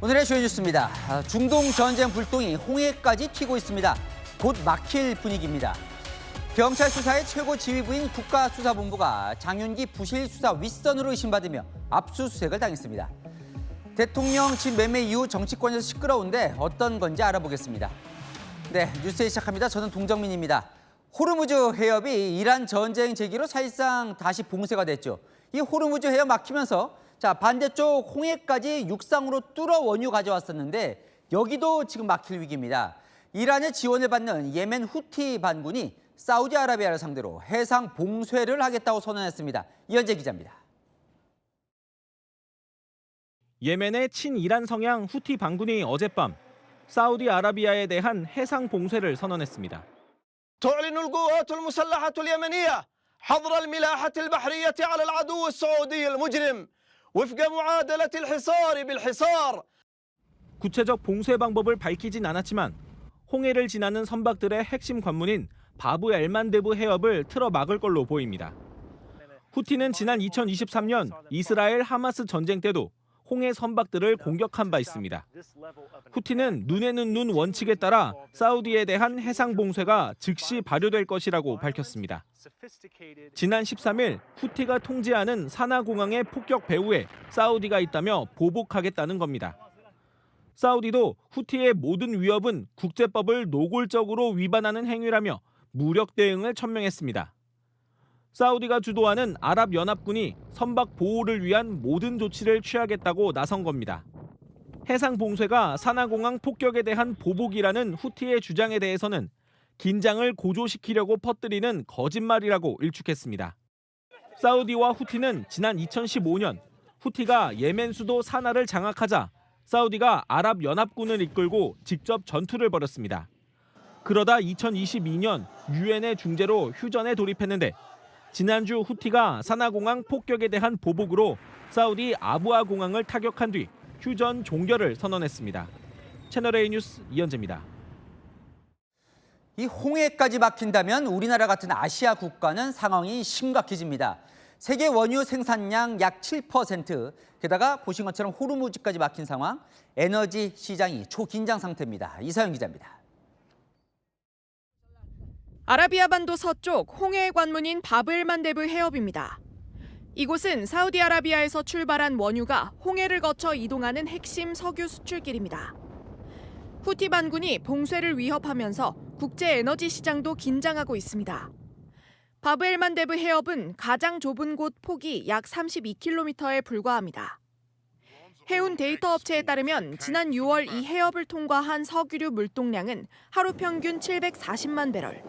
오늘의 주요 뉴스입니다. 중동 전쟁 불똥이 홍해까지 튀고 있습니다. 곧 막힐 분위기입니다. 경찰 수사의 최고 지휘부인 국가수사본부가 장윤기 부실수사 윗선으로 의심받으며 압수수색을 당했습니다. 대통령 집 매매 이후 정치권에서 시끄러운데 어떤 건지 알아보겠습니다. 네, 뉴스에 시작합니다. 저는 동정민입니다. 호르무즈 해협이 이란 전쟁 제기로 사실상 다시 봉쇄가 됐죠. 이 호르무즈 해협 막히면서 반대쪽 홍해까지 육상으로 뚫어 원유 가져왔었는데 여기도 지금 막힐 위기입니다. 이란의 지원을 받는 예멘 후티 반군이 사우디아라비아를 상대로 해상 봉쇄를 하겠다고 선언했습니다. 이현재 기자입니다. 예멘의 친이란 성향 후티 반군이 어젯밤 사우디아라비아에 대한 해상 봉쇄를 선언했습니다. تعلن القوات المسلحة اليمنية حظر الملاحة البحرية على العدو السعودي المجرم وفق معادلة الحصار بالحصار. 구체적 봉쇄 방법을 밝히진 않았지만 홍해를 지나는 선박들의 핵심 관문인 바브 엘만데브 해협을 틀어 막을 걸로 보입니다. 후티는 지난 2023년 이스라엘 하마스 전쟁 때도 홍해 선박들을 공격한 바 있습니다. 후티는 눈에는 눈 원칙에 따라 사우디에 대한 해상 봉쇄가 즉시 발효될 것이라고 밝혔습니다. 지난 13일 후티가 통제하는 사나 공항의 폭격 배후에 사우디가 있다며 보복하겠다는 겁니다. 사우디도 후티의 모든 위협은 국제법을 노골적으로 위반하는 행위라며 무력 대응을 천명했습니다. 사우디가 주도하는 아랍연합군이 선박 보호를 위한 모든 조치를 취하겠다고 나선 겁니다. 해상 봉쇄가 사나공항 폭격에 대한 보복이라는 후티의 주장에 대해서는 긴장을 고조시키려고 퍼뜨리는 거짓말이라고 일축했습니다. 사우디와 후티는 지난 2015년 후티가 예멘 수도 사나를 장악하자 사우디가 아랍연합군을 이끌고 직접 전투를 벌였습니다. 그러다 2022년 유엔의 중재로 휴전에 돌입했는데 지난주 후티가 사나공항 폭격에 대한 보복으로 사우디 아부아 공항을 타격한 뒤 휴전 종결을 선언했습니다. 채널A 뉴스 이현재입니다. 이 홍해까지 막힌다면 우리나라 같은 아시아 국가는 상황이 심각해집니다. 세계 원유 생산량 약 7%, 게다가 보신 것처럼 호르무즈까지 막힌 상황, 에너지 시장이 초긴장 상태입니다. 이사영 기자입니다. 아라비아 반도 서쪽 홍해의 관문인 바브엘만데브 해협입니다. 이곳은 사우디아라비아에서 출발한 원유가 홍해를 거쳐 이동하는 핵심 석유 수출길입니다. 후티 반군이 봉쇄를 위협하면서 국제 에너지 시장도 긴장하고 있습니다. 바브엘만데브 해협은 가장 좁은 곳 폭이 약 32km에 불과합니다. 해운 데이터 업체에 따르면 지난 6월 이 해협을 통과한 석유류 물동량은 하루 평균 740만 배럴.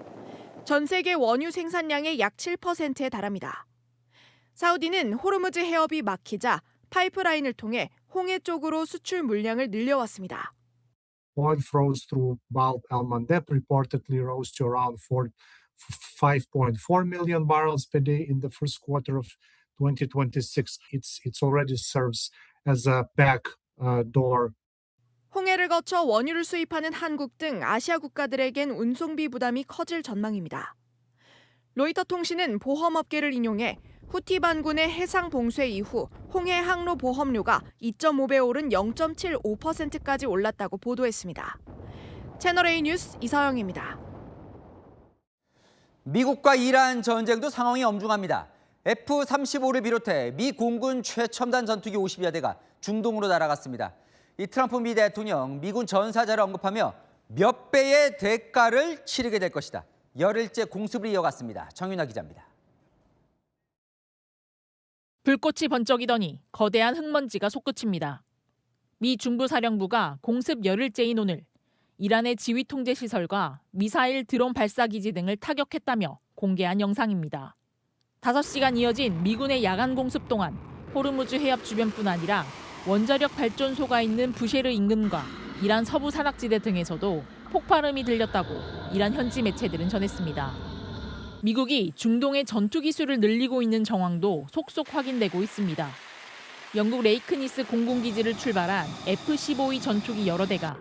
전 세계 원유 생산량의 약 7%에 달합니다. 사우디는 호르무즈 해협이 막히자 파이프라인을 통해 홍해 쪽으로 수출 물량을 늘려왔습니다. Oil flows through Bab el-Mandeb reportedly rose to around 5.4 million barrels per day in the first quarter of 2026. It already serves as a backdoor. 홍해를 거쳐 원유를 수입하는 한국 등 아시아 국가들에겐 운송비 부담이 커질 전망입니다. 로이터 통신은 보험업계를 인용해 후티 반군의 해상 봉쇄 이후 홍해 항로 보험료가 2.5배 오른 0.75%까지 올랐다고 보도했습니다. 채널A 뉴스 이서영입니다. 미국과 이란 전쟁도 상황이 엄중합니다. F-35를 비롯해 미 공군 최첨단 전투기 50여 대가 중동으로 날아갔습니다. 이 트럼프 미 대통령 미군 전사자를 언급하며 몇 배의 대가를 치르게 될 것이다. 열흘째 공습을 이어갔습니다. 정윤아 기자입니다. 불꽃이 번쩍이더니 거대한 흙먼지가 솟구칩니다. 미 중부사령부가 공습 열흘째인 오늘 이란의 지휘통제시설과 미사일 드론 발사기지 등을 타격했다며 공개한 영상입니다. 5시간 이어진 미군의 야간 공습 동안 호르무즈 해협 주변뿐 아니라 원자력 발전소가 있는 부쉐르 인근과 이란 서부 산악지대 등에서도 폭발음이 들렸다고 이란 현지 매체들은 전했습니다. 미국이 중동의 전투 기술을 늘리고 있는 정황도 속속 확인되고 있습니다. 영국 레이크니스 공군기지를 출발한 F-15E 전투기 여러 대가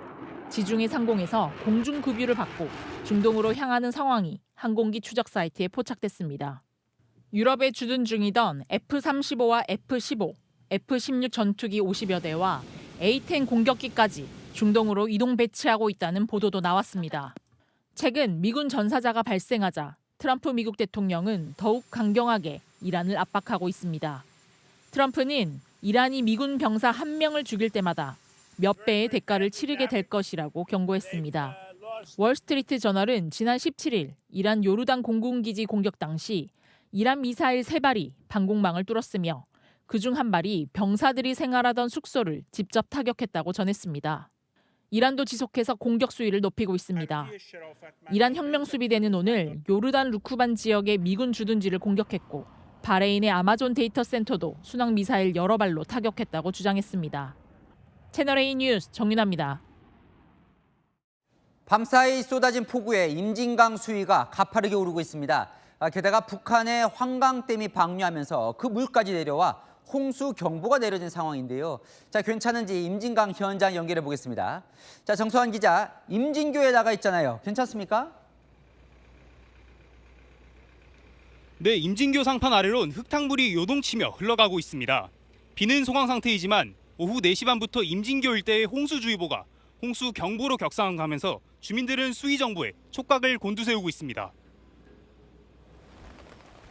지중해 상공에서 공중 급유를 받고 중동으로 향하는 상황이 항공기 추적 사이트에 포착됐습니다. 유럽에 주둔 중이던 F-35와 F-15, F-16 전투기 50여 대와 A-10 공격기까지 중동으로 이동 배치하고 있다는 보도도 나왔습니다. 최근 미군 전사자가 발생하자 트럼프 미국 대통령은 더욱 강경하게 이란을 압박하고 있습니다. 트럼프는 이란이 미군 병사 1명을 죽일 때마다 몇 배의 대가를 치르게 될 것이라고 경고했습니다. 월스트리트 저널은 지난 17일 이란 요르단 공군기지 공격 당시 이란 미사일 3발이 방공망을 뚫었으며 그중 한 발이 병사들이 생활하던 숙소를 직접 타격했다고 전했습니다. 이란도 지속해서 공격 수위를 높이고 있습니다. 이란 혁명수비대는 오늘 요르단 루크반 지역의 미군 주둔지를 공격했고 바레인의 아마존 데이터 센터도 순항 미사일 여러 발로 타격했다고 주장했습니다. 채널A 뉴스 정윤아입니다. 밤사이 쏟아진 폭우에 임진강 수위가 가파르게 오르고 있습니다. 게다가 북한의 환강댐이 방류하면서 그 물까지 내려와 홍수 경보가 내려진 상황인데요. 자, 괜찮은지 임진강 현장 연결해 보겠습니다. 자, 정서환 기자, 임진교에 나가 있잖아요. 괜찮습니까? 네, 임진교 상판 아래론 흙탕물이 요동치며 흘러가고 있습니다. 비는 소강 상태이지만 오후 4시 반부터 임진교 일대의 홍수주의보가 홍수경보로 격상하면서 주민들은 수위 정보에 촉각을 곤두세우고 있습니다.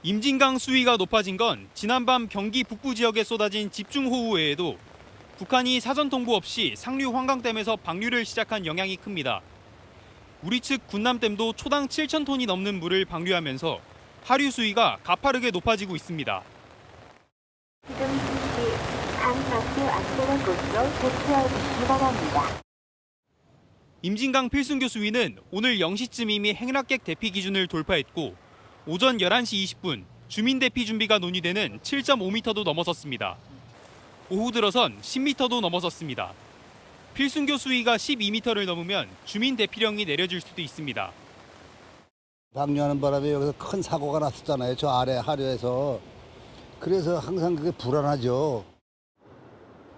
임진강 수위가 높아진 건 지난밤 경기 북부 지역에 쏟아진 집중호우 외에도 북한이 사전 통보 없이 상류 환강댐에서 방류를 시작한 영향이 큽니다. 우리 측 군남댐도 초당 7,000톤이 넘는 물을 방류하면서 하류 수위가 가파르게 높아지고 있습니다. 지금 강 막대 안전한 곳으로 대피하시기 바랍니다. 임진강 필순교 수위는 오늘 0시쯤 이미 행락객 대피 기준을 돌파했고 오전 11시 20분 주민 대피 준비가 논의되는 7.5m도 넘어섰습니다. 오후 들어선 10m도 넘어섰습니다. 필순교 수위가 12m를 넘으면 주민 대피령이 내려질 수도 있습니다. 방류하는 바람에 여기서 큰 사고가 났었잖아요. 저 아래 하류에서. 그래서 항상 그게 불안하죠.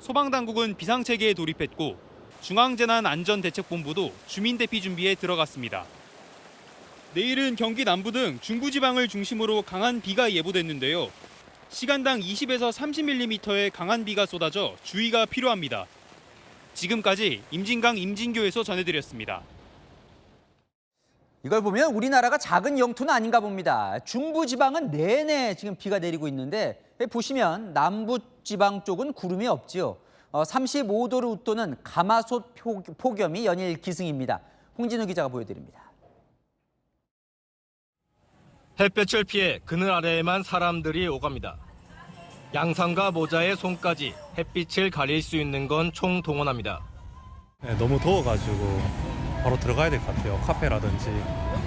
소방당국은 비상체계에 돌입했고 중앙재난안전대책본부도 주민 대피 준비에 들어갔습니다. 내일은 경기 남부 등 중부지방을 중심으로 강한 비가 예보됐는데요. 시간당 20에서 30mm의 강한 비가 쏟아져 주의가 필요합니다. 지금까지 임진강 임진교에서 전해드렸습니다. 이걸 보면 우리나라가 작은 영토는 아닌가 봅니다. 중부지방은 내내 지금 비가 내리고 있는데 보시면 남부지방 쪽은 구름이 없지요. 35도를 웃도는 가마솥 폭염이 연일 기승입니다. 홍진우 기자가 보여드립니다. 햇볕을 피해 그늘 아래에만 사람들이 오갑니다. 양산과 모자의 손까지 햇빛을 가릴 수 있는 건 총동원합니다. 네, 너무 더워가지고 바로 들어가야 될 것 같아요. 카페라든지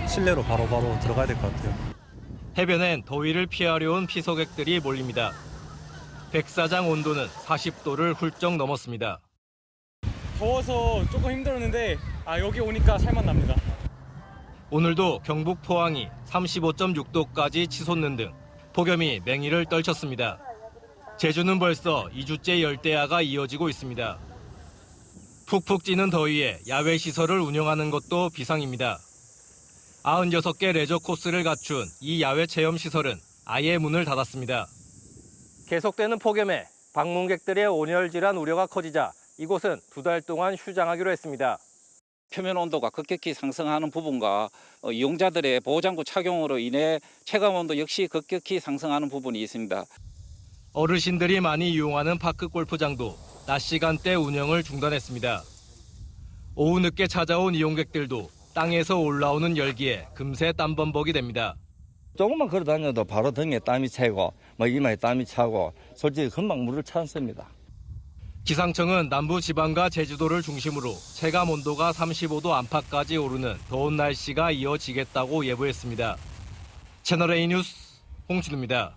실내로 바로 들어가야 될 것 같아요. 해변엔 더위를 피하려 온 피서객들이 몰립니다. 백사장 온도는 40도를 훌쩍 넘었습니다. 더워서 조금 힘들었는데 여기 오니까 살만납니다. 오늘도 경북 포항이 35.6도까지 치솟는 등 폭염이 맹위를 떨쳤습니다. 제주는 벌써 2주째 열대야가 이어지고 있습니다. 푹푹 찌는 더위에 야외 시설을 운영하는 것도 비상입니다. 96개 레저 코스를 갖춘 이 야외 체험 시설은 아예 문을 닫았습니다. 계속되는 폭염에 방문객들의 온열질환 우려가 커지자 이곳은 2달 동안 휴장하기로 했습니다. 표면 온도가 급격히 상승하는 부분과 이용자들의 보호장구 착용으로 인해 체감 온도 역시 급격히 상승하는 부분이 있습니다. 어르신들이 많이 이용하는 파크 골프장도 낮 시간대 운영을 중단했습니다. 오후 늦게 찾아온 이용객들도 땅에서 올라오는 열기에 금세 땀범벅이 됩니다. 조금만 걸어 다녀도 바로 등에 땀이 차고 이마에 땀이 차고 솔직히 금방 물을 찾습니다. 기상청은 남부 지방과 제주도를 중심으로 체감 온도가 35도 안팎까지 오르는 더운 날씨가 이어지겠다고 예보했습니다. 채널A 뉴스 홍진우입니다.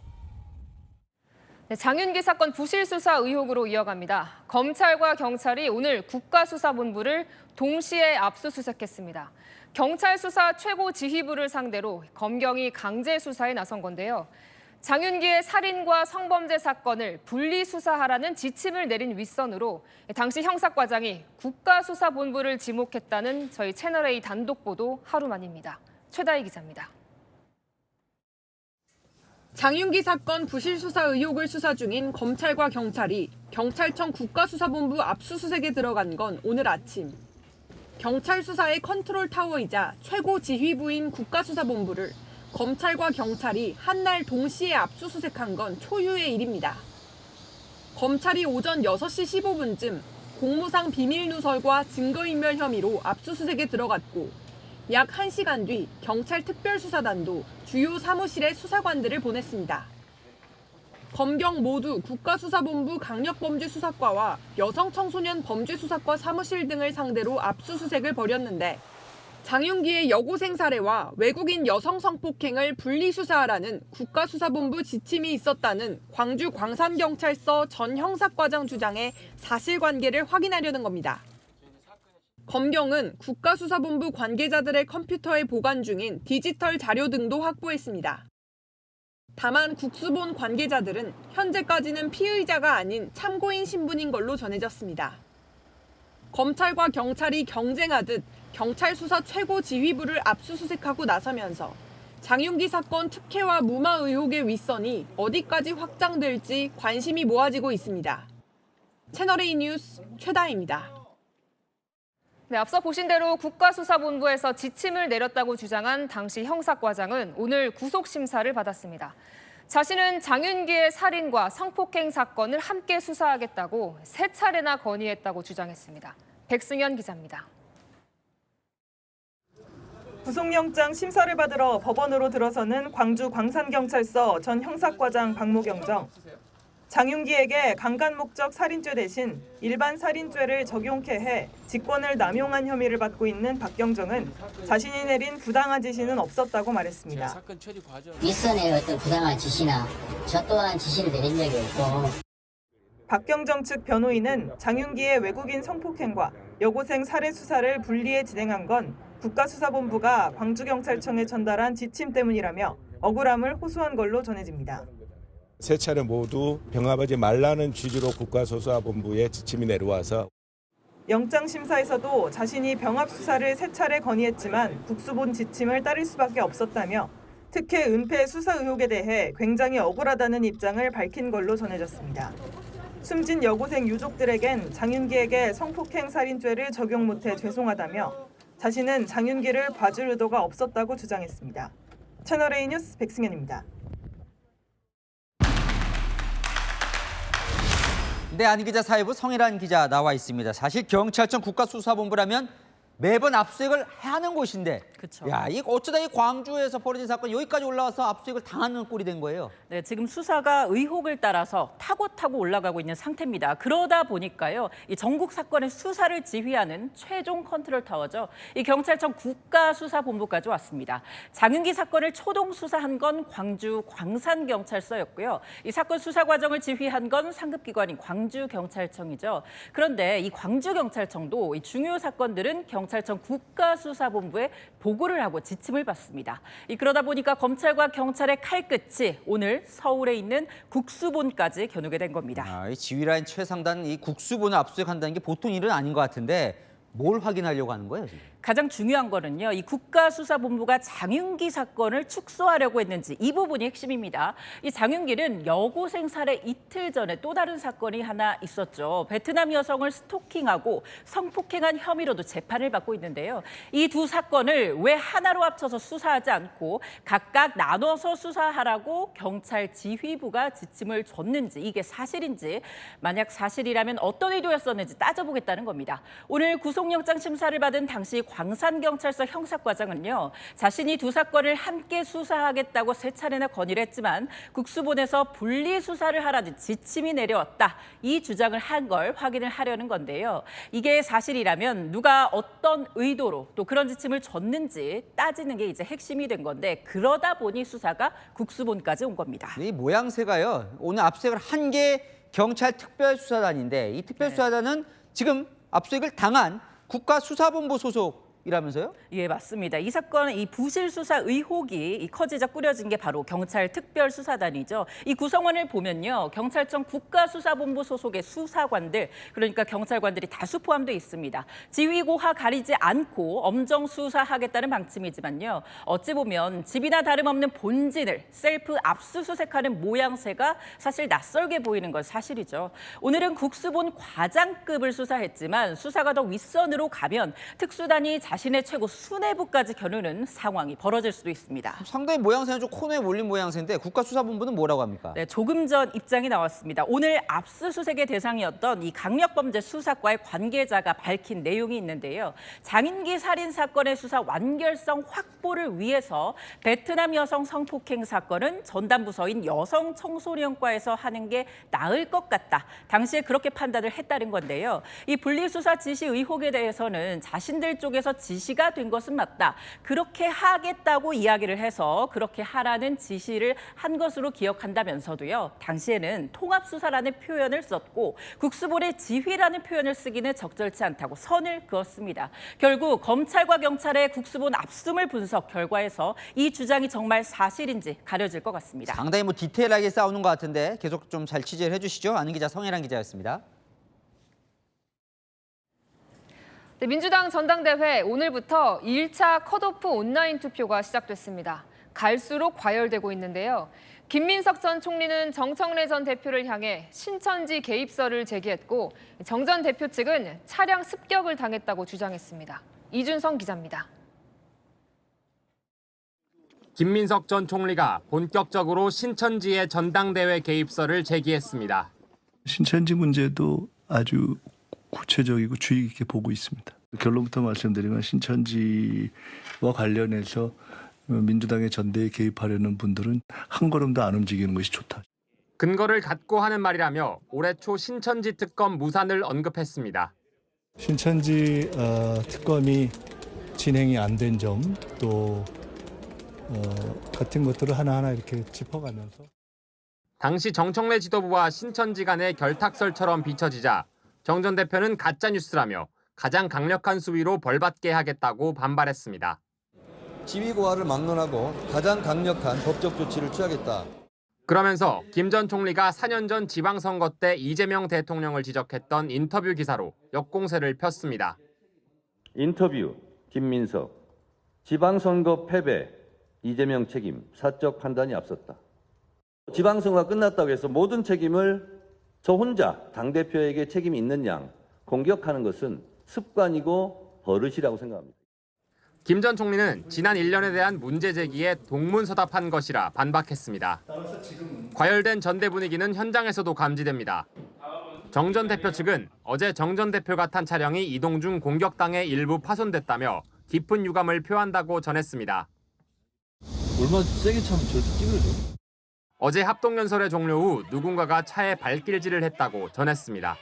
네, 장윤기 사건 부실 수사 의혹으로 이어갑니다. 검찰과 경찰이 오늘 국가수사본부를 동시에 압수수색했습니다. 경찰 수사 최고 지휘부를 상대로 검경이 강제 수사에 나선 건데요. 장윤기의 살인과 성범죄 사건을 분리수사하라는 지침을 내린 윗선으로 당시 형사과장이 국가수사본부를 지목했다는 저희 채널A 단독 보도 하루 만입니다. 최다희 기자입니다. 장윤기 사건 부실 수사 의혹을 수사 중인 검찰과 경찰이 경찰청 국가수사본부 압수수색에 들어간 건 오늘 아침. 경찰 수사의 컨트롤 타워이자 최고 지휘부인 국가수사본부를 검찰과 경찰이 한날 동시에 압수수색한 건 초유의 일입니다. 검찰이 오전 6시 15분쯤 공무상 비밀 누설과 증거인멸 혐의로 압수수색에 들어갔고 약 1시간 뒤 경찰 특별수사단도 주요 사무실에 수사관들을 보냈습니다. 검경 모두 국가수사본부 강력범죄수사과와 여성청소년 범죄수사과 사무실 등을 상대로 압수수색을 벌였는데 장윤기의 여고생 살해와 외국인 여성 성폭행을 분리수사하라는 국가수사본부 지침이 있었다는 광주 광산경찰서 전 형사과장 주장의 사실관계를 확인하려는 겁니다. 검경은 국가수사본부 관계자들의 컴퓨터에 보관 중인 디지털 자료 등도 확보했습니다. 다만 국수본 관계자들은 현재까지는 피의자가 아닌 참고인 신분인 걸로 전해졌습니다. 검찰과 경찰이 경쟁하듯 경찰 수사 최고 지휘부를 압수수색하고 나서면서 장윤기 사건 특혜와 무마 의혹의 윗선이 어디까지 확장될지 관심이 모아지고 있습니다. 채널A 뉴스 최다혜입니다. 네, 앞서 보신 대로 국가수사본부에서 지침을 내렸다고 주장한 당시 형사과장은 오늘 구속심사를 받았습니다. 자신은 장윤기의 살인과 성폭행 사건을 함께 수사하겠다고 3차례나 건의했다고 주장했습니다. 백승현 기자입니다. 구속영장 심사를 받으러 법원으로 들어서는 광주 광산경찰서 전 형사과장 박모경정. 장윤기에게 강간 목적 살인죄 대신 일반 살인죄를 적용케 해 직권을 남용한 혐의를 받고 있는 박경정은 자신이 내린 부당한 지시는 없었다고 말했습니다. 윗선의 어떤 부당한 지시나 저 또한 지시를 내린 적이 없고. 박경정 측 변호인은 장윤기의 외국인 성폭행과 여고생 살해 수사를 분리해 진행한 건 국가수사본부가 광주경찰청에 전달한 지침 때문이라며 억울함을 호소한 걸로 전해집니다. 3차례 모두 병합하지 말라는 취지로 국가수사본부에 지침이 내려와서 영장심사에서도 자신이 병합 수사를 3차례 건의했지만 국수본 지침을 따를 수밖에 없었다며 특혜 은폐 수사 의혹에 대해 굉장히 억울하다는 입장을 밝힌 걸로 전해졌습니다. 숨진 여고생 유족들에겐 장윤기에게 성폭행 살인죄를 적용 못해 죄송하다며 자신은 장윤기를 봐줄 의도가 없었다고 주장했습니다. 채널A 뉴스 백승현입니다. 네, 안기자 사회부 성일환 기자 나와 있습니다. 사실 경찰청 국가수사본부라면 매번 압수수색을 해야 하는 곳인데, 그쵸. 야, 이거 어쩌다 이 광주에서 벌어진 사건 여기까지 올라와서 압수수색을 당하는 꼴이 된 거예요. 네, 지금 수사가 의혹을 따라서 타고 올라가고 있는 상태입니다. 그러다 보니까요, 이 전국 사건의 수사를 지휘하는 최종 컨트롤 타워죠. 이 경찰청 국가수사본부까지 왔습니다. 장윤기 사건을 초동 수사한 건 광주 광산경찰서였고요. 이 사건 수사 과정을 지휘한 건 상급기관인 광주경찰청이죠. 그런데 이 광주경찰청도 이 중요 사건들은 경찰청 국가수사본부에 보고를 하고 지침을 받습니다. 그러다 보니까 검찰과 경찰의 칼끝이 오늘 서울에 있는 국수본까지 겨누게 된 겁니다. 이 지휘라인 최상단 이 국수본을 압수수색한다는 게 보통 일은 아닌 것 같은데 뭘 확인하려고 하는 거예요, 지금? 가장 중요한 거는요, 이 국가수사본부가 장윤기 사건을 축소하려고 했는지 이 부분이 핵심입니다. 이 장윤기는 여고생 살해 이틀 전에 또 다른 사건이 하나 있었죠. 베트남 여성을 스토킹하고 성폭행한 혐의로도 재판을 받고 있는데요. 이 두 사건을 왜 하나로 합쳐서 수사하지 않고 각각 나눠서 수사하라고 경찰 지휘부가 지침을 줬는지, 이게 사실인지, 만약 사실이라면 어떤 의도였었는지 따져보겠다는 겁니다. 오늘 구속영장 심사를 받은 당시 광산경찰서 형사과장은요, 자신이 두 사건을 함께 수사하겠다고 3차례나 건의를 했지만 국수본에서 분리 수사를 하라는 지침이 내려왔다. 이 주장을 한 걸 확인을 하려는 건데요. 이게 사실이라면 누가 어떤 의도로 또 그런 지침을 줬는지 따지는 게 이제 핵심이 된 건데, 그러다 보니 수사가 국수본까지 온 겁니다. 이 모양새가요, 오늘 압수수색을 한 게 경찰 특별수사단인데 이 특별수사단은 지금 압수수색을 당한 국가수사본부 소속 이라면서요? 예, 맞습니다. 이 사건은 이 부실 수사 의혹이 커지자 꾸려진 게 바로 경찰 특별수사단이죠. 이 구성원을 보면요, 경찰청 국가수사본부 소속의 수사관들, 그러니까 경찰관들이 다수 포함되어 있습니다. 지휘고하 가리지 않고 엄정 수사하겠다는 방침이지만요, 어찌 보면 집이나 다름없는 본진을 셀프 압수수색하는 모양새가 사실 낯설게 보이는 건 사실이죠. 오늘은 국수본 과장급을 수사했지만 수사가 더 윗선으로 가면 특수단이 자신의 최고 수뇌부까지 겨누는 상황이 벌어질 수도 있습니다. 상당히 모양새는 좀 코너에 몰린 모양새인데 국가수사본부는 뭐라고 합니까? 네, 조금 전 입장이 나왔습니다. 오늘 압수수색의 대상이었던 이 강력범죄 수사과의 관계자가 밝힌 내용이 있는데요. 장인기 살인 사건의 수사 완결성 확보를 위해서 베트남 여성 성폭행 사건은 전담 부서인 여성 청소년과에서 하는 게 나을 것 같다. 당시에 그렇게 판단을 했다는 건데요. 이 분리수사 지시 의혹에 대해서는 자신들 쪽에서 지시가 된 것은 맞다. 그렇게 하겠다고 이야기를 해서 그렇게 하라는 지시를 한 것으로 기억한다면서도요. 당시에는 통합수사라는 표현을 썼고 국수본의 지휘라는 표현을 쓰기는 적절치 않다고 선을 그었습니다. 결국 검찰과 경찰의 국수본 압수물 분석 결과에서 이 주장이 정말 사실인지 가려질 것 같습니다. 상당히 디테일하게 싸우는 것 같은데 계속 좀 잘 취재를 해주시죠. 아는 기자 성혜란 기자였습니다. 네, 민주당 전당대회 오늘부터 1차 컷오프 온라인 투표가 시작됐습니다. 갈수록 과열되고 있는데요. 김민석 전 총리는 정청래 전 대표를 향해 신천지 개입설을 제기했고 정 전 대표 측은 차량 습격을 당했다고 주장했습니다. 이준성 기자입니다. 김민석 전 총리가 본격적으로 신천지의 전당대회 개입설을 제기했습니다. 신천지 문제도 아주 구체적이고 주의 깊게 보고 있습니다. 결론부터 말씀드리면 신천지와 관련해서 민주당의 전대에 개입하려는 분들은 한 걸음도 안 움직이는 것이 좋다. 근거를 갖고 하는 말이라며 올해 초 신천지 특검 무산을 언급했습니다. 신천지 특검이 진행이 안 된 점 또 같은 것들을 하나하나 이렇게 짚어가면서 당시 정청래 지도부와 신천지 간의 결탁설처럼 비춰지자 정 전 대표는 가짜뉴스라며 가장 강력한 수위로 벌받게 하겠다고 반발했습니다. 지위고하를 막론하고 가장 강력한 법적 조치를 취하겠다. 그러면서 김 전 총리가 4년 전 지방선거 때 이재명 대통령을 지적했던 인터뷰 기사로 역공세를 폈습니다. 인터뷰 김민석, 지방선거 패배, 이재명 책임, 사적 판단이 앞섰다. 지방선거가 끝났다고 해서 모든 책임을 저 혼자 당대표에게 책임이 있는 양 공격하는 것은 습관이고 버릇이라고 생각합니다. 김 전 총리는 지난 1년에 대한 문제 제기에 동문서답한 것이라 반박했습니다. 과열된 전대 분위기는 현장에서도 감지됩니다. 정 전 대표 측은 어제 정 전 대표가 탄 차량이 이동 중 공격당해 일부 파손됐다며 깊은 유감을 표한다고 전했습니다. 얼마나 세게 차면 저렇게 찌그러져? 어제 합동연설의 종료 후 누군가가 차에 발길질을 했다고 전했습니다.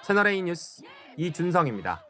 채널A 뉴스 이준성입니다.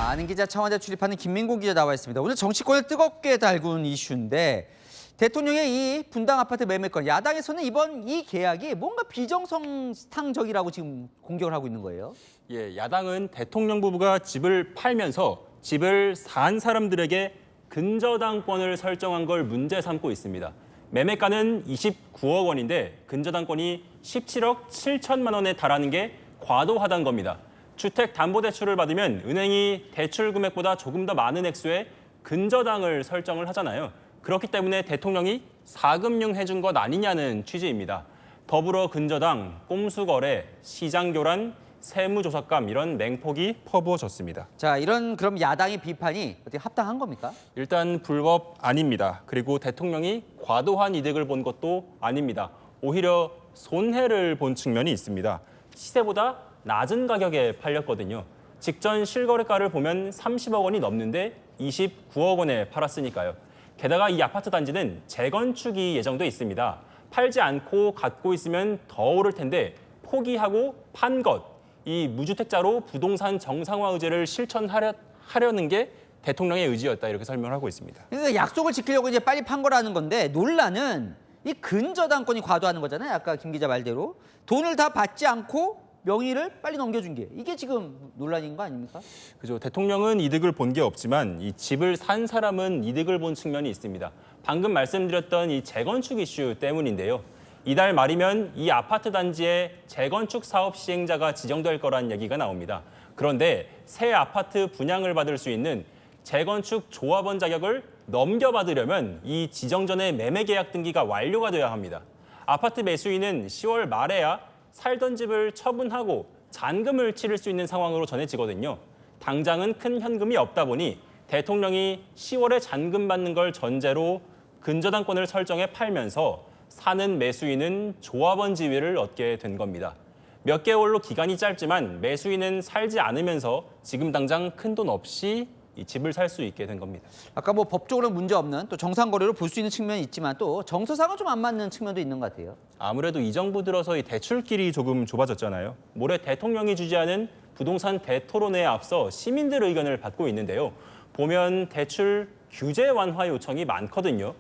아는 기자 청와대 출입하는 김민국 기자 나와 있습니다. 오늘 정치권을 뜨겁게 달군 이슈인데 대통령의 이 분당 아파트 매매권, 야당에서는 이번 이 계약이 뭔가 비정상적이라고 지금 공격을 하고 있는 거예요. 예, 야당은 대통령 부부가 집을 팔면서 집을 산 사람들에게 근저당권을 설정한 걸 문제 삼고 있습니다. 매매가는 29억 원인데 근저당권이 17억 7천만 원에 달하는 게 과도하다는 겁니다. 주택담보대출을 받으면 은행이 대출 금액보다 조금 더 많은 액수의 근저당을 설정을 하잖아요. 그렇기 때문에 대통령이 사금융 해준 것 아니냐는 취지입니다. 더불어 근저당, 꼼수거래, 시장교란, 세무조삭감 이런 맹폭이 퍼부어졌습니다. 자, 이런 그럼 야당의 비판이 어떻게 합당한 겁니까? 일단 불법 아닙니다. 그리고 대통령이 과도한 이득을 본 것도 아닙니다. 오히려 손해를 본 측면이 있습니다. 시세보다 낮은 가격에 팔렸거든요. 직전 실거래가를 보면 30억 원이 넘는데 29억 원에 팔았으니까요. 게다가 이 아파트 단지는 재건축이 예정돼 있습니다. 팔지 않고 갖고 있으면 더 오를 텐데 포기하고 판 것, 이 무주택자로 부동산 정상화 의제를 실천하려는 게 대통령의 의지였다 이렇게 설명을 하고 있습니다. 그러니까 약속을 지키려고 이제 빨리 판 거라는 건데 논란은 이 근저당권이 과도하는 거잖아요. 아까 김 기자 말대로 돈을 다 받지 않고 명의를 빨리 넘겨준 게 이게 지금 논란인 거 아닙니까? 그죠. 대통령은 이득을 본 게 없지만 이 집을 산 사람은 이득을 본 측면이 있습니다. 방금 말씀드렸던 이 재건축 이슈 때문인데요. 이달 말이면 이 아파트 단지에 재건축 사업 시행자가 지정될 거란 얘기가 나옵니다. 그런데 새 아파트 분양을 받을 수 있는 재건축 조합원 자격을 넘겨받으려면 이 지정 전에 매매 계약 등기가 완료가 돼야 합니다. 아파트 매수인은 10월 말에야 살던 집을 처분하고 잔금을 치를 수 있는 상황으로 전해지거든요. 당장은 큰 현금이 없다 보니 대통령이 10월에 잔금 받는 걸 전제로 근저당권을 설정해 팔면서 사는 매수인은 조합원 지위를 얻게 된 겁니다. 몇 개월로 기간이 짧지만 매수인은 살지 않으면서 지금 당장 큰돈 없이 이 집을 살 수 있게 된 겁니다. 아까 뭐 법적으로 문제 없는 또 정상거래로 볼 수 있는 측면이 있지만 또 정서상은 좀 안 맞는 측면도 있는 것 같아요. 아무래도 이 정부 들어서 이 대출길이 조금 좁아졌잖아요. 모레 대통령이 주재하는 부동산 대토론회에 앞서 시민들 의견을 받고 있는데요. 보면 대출 규제 완화 요청이 많거든요.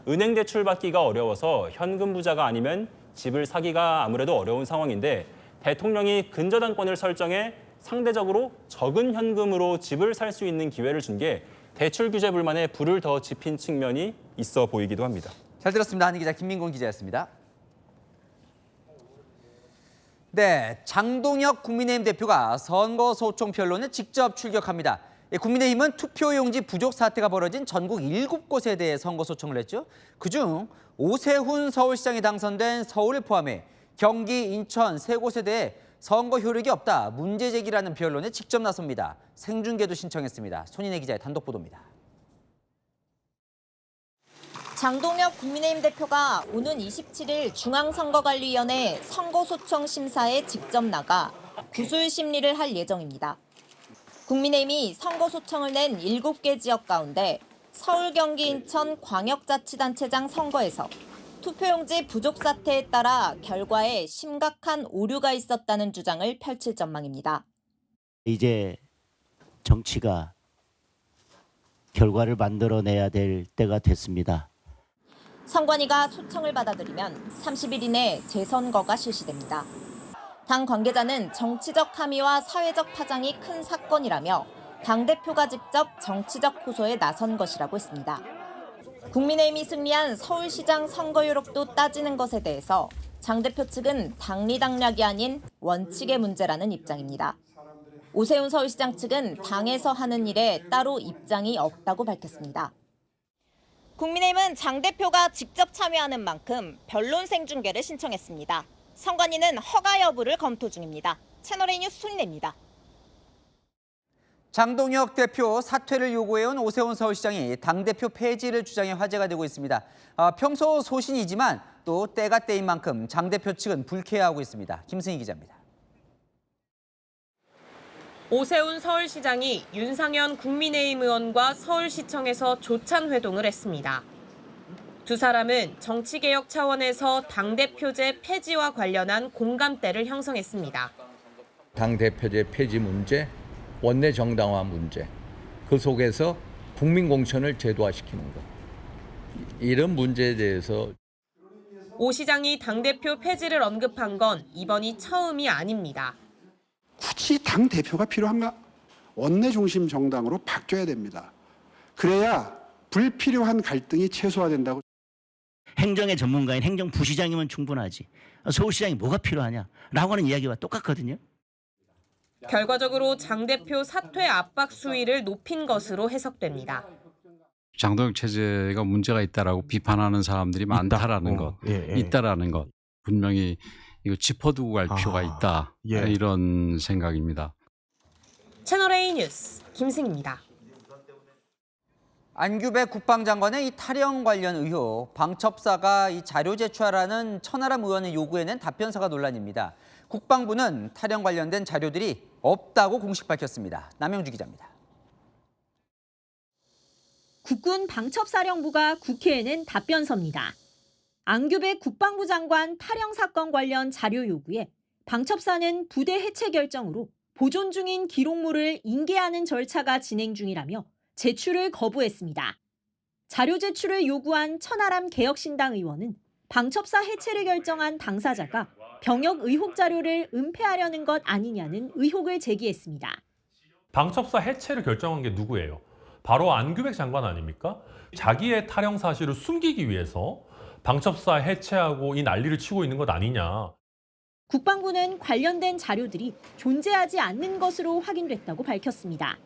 은행 대출 받기가 어려워서 현금 부자가 아니면 집을 사기가 아무래도 어려운 상황인데 대통령이 근저당권을 설정해 상대적으로 적은 현금으로 집을 살 수 있는 기회를 준 게 대출 규제 불만에 불을 더 지핀 측면이 있어 보이기도 합니다. 잘 들었습니다. 한희 기자, 김민곤 기자였습니다. 네, 장동혁 국민의힘 대표가 선거소총 변론에 직접 출격합니다. 국민의힘은 투표용지 부족 사태가 벌어진 전국 7곳에 대해 선거소총을 했죠. 그중 오세훈 서울시장이 당선된 서울을 포함해 경기, 인천 3곳에 대해 선거 효력이 없다, 문제 제기라는 변론에 직접 나섭니다. 생중계도 신청했습니다. 손인혜 기자의 단독 보도입니다. 장동혁 국민의힘 대표가 오는 27일 중앙선거관리위원회 선거소청 심사에 직접 나가 구술 심리를 할 예정입니다. 국민의힘이 선거소청을 낸 7개 지역 가운데 서울, 경기, 인천 광역자치단체장 선거에서 투표용지 부족 사태에 따라 결과에 심각한 오류가 있었다는 주장을 펼칠 전망입니다. 이제 정치가 결과를 만들어내야 될 때가 됐습니다. 선관위가 소청을 받아들이면 30일 이내 재선거가 실시됩니다. 당 관계자는 정치적 함의와 사회적 파장이 큰 사건이라며 당대표가 직접 정치적 호소에 나선 것이라고 했습니다. 국민의힘이 승리한 서울시장 선거 효력도 따지는 것에 대해서 장 대표 측은 당리당략이 아닌 원칙의 문제라는 입장입니다. 오세훈 서울시장 측은 당에서 하는 일에 따로 입장이 없다고 밝혔습니다. 국민의힘은 장 대표가 직접 참여하는 만큼 변론 생중계를 신청했습니다. 선관위는 허가 여부를 검토 중입니다. 채널A 뉴스 손인혜입니다. 장동혁 대표 사퇴를 요구해온 오세훈 서울시장이 당대표 폐지를 주장해 화제가 되고 있습니다. 평소 소신이지만 또 때가 때인 만큼 장 대표 측은 불쾌해하고 있습니다. 김승희 기자입니다. 오세훈 서울시장이 윤상현 국민의힘 의원과 서울시청에서 조찬 회동을 했습니다. 두 사람은 정치개혁 차원에서 당대표제 폐지와 관련한 공감대를 형성했습니다. 당대표제 폐지 문제, 원내 정당화 문제, 그 속에서 국민 공천을 제도화시키는 것. 이런 문제에 대해서 오 시장이 당대표 폐지를 언급한 건 이번이 처음이 아닙니다. 굳이 당대표가 필요한가? 원내 중심 정당으로 바뀌어야 됩니다. 그래야 불필요한 갈등이 최소화된다고. 행정의 전문가인 행정부시장이면 충분하지. 서울시장이 뭐가 필요하냐? 라고 하는 이야기와 똑같거든요. 결과적으로 장 대표 사퇴 압박 수위를 높인 것으로 해석됩니다. 장동혁 체제가 문제가 있다라고 비판하는 사람들이 많다라는 것, 있다라는 것. 분명히 이거 짚어두고 갈 필요가 있다. 이런 생각입니다. 채널A 뉴스 김승입니다. 안규백 국방장관의 이 탈영 관련 의혹, 방첩사가 이 자료 제출하라는 천하람 의원의 요구에 낸 답변서가 논란입니다. 국방부는 탈영 관련된 자료들이 없다고 공식 밝혔습니다. 남영주 기자입니다. 국군 방첩사령부가 국회에 낸 답변서입니다. 안규백 국방부 장관 탈영 사건 관련 자료 요구에 방첩사는 부대 해체 결정으로 보존 중인 기록물을 인계하는 절차가 진행 중이라며 제출을 거부했습니다. 자료 제출을 요구한 천하람 개혁신당 의원은 방첩사 해체를 결정한 당사자가 병역 의혹 자료를 은폐하려는 것 아니냐는 의혹을 제기했습니다. 방첩사 해체를 결정한 게 누구예요? 바로 안규백 장관 아닙니까? 자기의 탈영 사실을 숨기기 위해서 방첩사 해체하고 이 난리를 치고 있는 것 아니냐. 국방부는 관련된 자료들이 존재하지 않는 것으로 확인됐다고 밝혔습니다.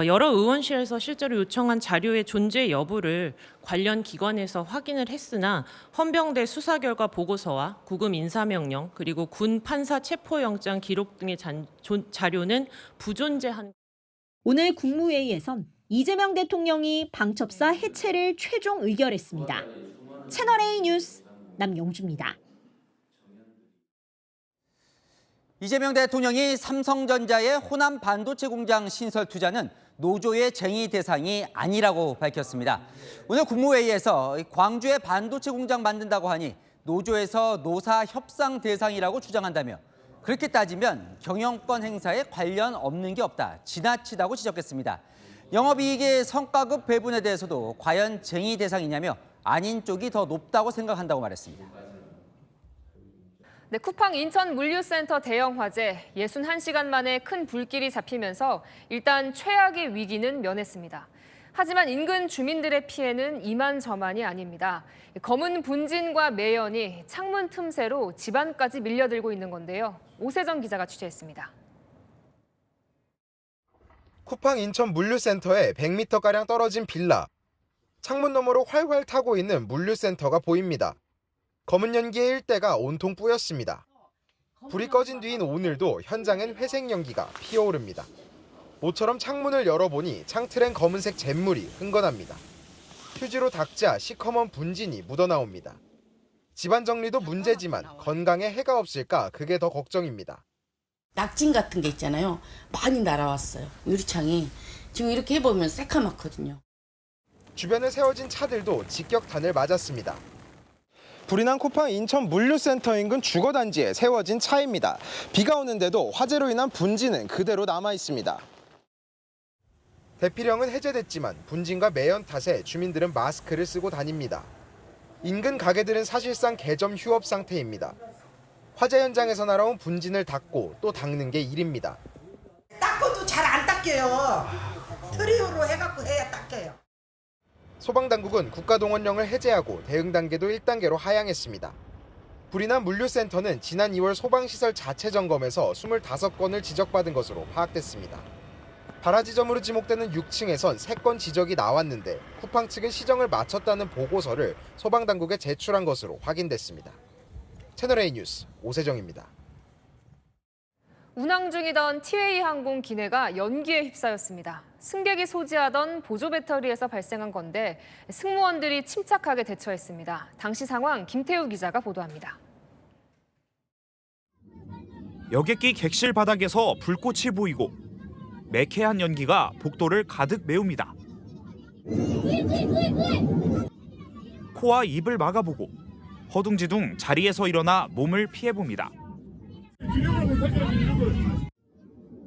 여러 의원실에서 실제로 요청한 자료의 존재 여부를 관련 기관에서 확인을 했으나 헌병대 수사 결과 보고서와 구금 인사명령 그리고 군 판사 체포영장 기록 등의 자료는 부존재한. 오늘 국무회의에선 이재명 대통령이 방첩사 해체를 최종 의결했습니다. 채널A 뉴스 남영주입니다. 이재명 대통령이 삼성전자의 호남 반도체 공장 신설 투자는 노조의 쟁의 대상이 아니라고 밝혔습니다. 오늘 국무회의에서 광주에 반도체 공장 만든다고 하니 노조에서 노사 협상 대상이라고 주장한다며 그렇게 따지면 경영권 행사에 관련 없는 게 없다, 지나치다고 지적했습니다. 영업이익의 성과급 배분에 대해서도 과연 쟁의 대상이냐며 아닌 쪽이 더 높다고 생각한다고 말했습니다. 네, 쿠팡 인천 물류센터 대형 화재 61시간 만에 큰 불길이 잡히면서 일단 최악의 위기는 면했습니다. 하지만 인근 주민들의 피해는 이만저만이 아닙니다. 검은 분진과 매연이 창문 틈새로 집안까지 밀려들고 있는 건데요. 오세정 기자가 취재했습니다. 쿠팡 인천 물류센터에 100m가량 떨어진 빌라. 창문 너머로 활활 타고 있는 물류센터가 보입니다. 검은 연기의 일대가 온통 뿌였습니다. 불이 꺼진 뒤인 오늘도 현장엔 회색 연기가 피어오릅니다. 모처럼 창문을 열어보니 창틀엔 검은색 잿물이 흥건합니다. 휴지로 닦자 시커먼 분진이 묻어나옵니다. 집안 정리도 문제지만 건강에 해가 없을까 그게 더 걱정입니다. 낙진 같은 게 있잖아요. 많이 날아왔어요. 유리창이. 지금 이렇게 해보면 새카맣거든요. 주변에 세워진 차들도 직격탄을 맞았습니다. 불이 난 쿠팡 인천 물류센터 인근 주거단지에 세워진 차입니다. 비가 오는데도 화재로 인한 분진은 그대로 남아 있습니다. 대피령은 해제됐지만 분진과 매연 탓에 주민들은 마스크를 쓰고 다닙니다. 인근 가게들은 사실상 개점 휴업 상태입니다. 화재 현장에서 날아온 분진을 닦고 또 닦는 게 일입니다. 닦아도 잘 안 닦여요. 트리오로 해갖고 해야 닦여요. 소방당국은 국가동원령을 해제하고 대응 단계도 1단계로 하향했습니다. 불이 난 물류센터는 지난 2월 소방시설 자체 점검에서 25건을 지적받은 것으로 파악됐습니다. 발화 지점으로 지목되는 6층에선 3건 지적이 나왔는데 쿠팡 측은 시정을 마쳤다는 보고서를 소방당국에 제출한 것으로 확인됐습니다. 채널A 뉴스 오세정입니다. 운항 중이던 티웨이 항공 기내가 연기에 휩싸였습니다. 승객이 소지하던 보조 배터리에서 발생한 건데 승무원들이 침착하게 대처했습니다. 당시 상황 김태우 기자가 보도합니다. 여객기 객실 바닥에서 불꽃이 보이고 매캐한 연기가 복도를 가득 메웁니다. 코와 입을 막아보고 허둥지둥 자리에서 일어나 몸을 피해봅니다.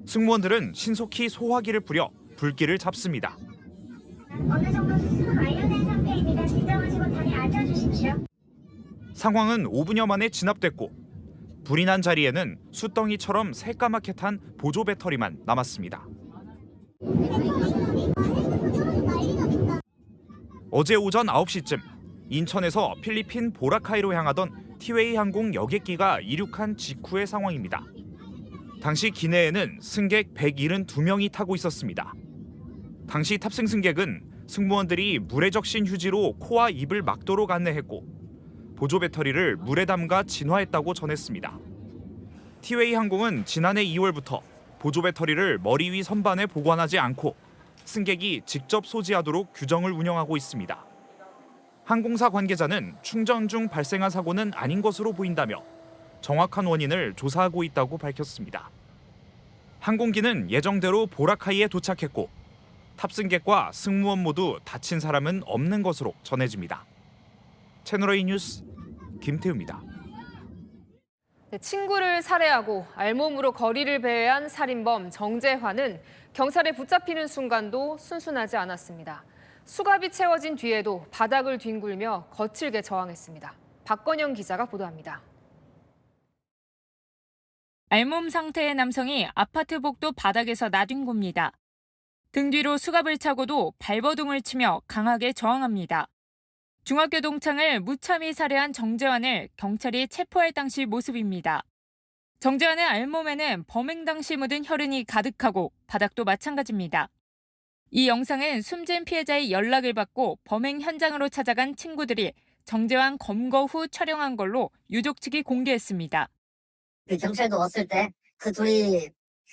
승무원들은 신속히 소화기를 뿌려 불길을 잡습니다. 어느 정도 수습은 완료된 상태입니다. 진정하시고 자리에 앉아주십시오. 상황은 5분여 만에 진압됐고 불이 난 자리에는 숯덩이처럼 새까맣게 탄 보조 배터리만 남았습니다. 어제 오전 9시쯤 인천에서 필리핀 보라카이로 향하던 티웨이 항공 여객기가 이륙한 직후의 상황입니다. 당시 기내에는 승객 172명이 타고 있었습니다. 당시 탑승 승객은 승무원들이 물에 적신 휴지로 코와 입을 막도록 안내했고 보조 배터리를 물에 담가 진화했다고 전했습니다. 티웨이 항공은 지난해 2월부터 보조 배터리를 머리 위 선반에 보관하지 않고 승객이 직접 소지하도록 규정을 운영하고 있습니다. 항공사 관계자는 충전 중 발생한 사고는 아닌 것으로 보인다며 정확한 원인을 조사하고 있다고 밝혔습니다. 항공기는 예정대로 보라카이에 도착했고 탑승객과 승무원 모두 다친 사람은 없는 것으로 전해집니다. 채널A 뉴스 김태우입니다. 친구를 살해하고 알몸으로 거리를 배회한 살인범 정재환은 경찰에 붙잡히는 순간도 순순하지 않았습니다. 수갑이 채워진 뒤에도 바닥을 뒹굴며 거칠게 저항했습니다. 박건영 기자가 보도합니다. 알몸 상태의 남성이 아파트 복도 바닥에서 나뒹 겁니다. 등 뒤로 수갑을 차고도 발버둥을 치며 강하게 저항합니다. 중학교 동창을 무참히 살해한 정재환을 경찰이 체포할 당시 모습입니다. 정재환의 알몸에는 범행 당시 묻은 혈흔이 가득하고 바닥도 마찬가지입니다. 이 영상은 숨진 피해자의 연락을 받고 범행 현장으로 찾아간 친구들이 정재환 검거 후 촬영한 걸로 유족 측이 공개했습니다. 경찰도 왔을 때 그 둘이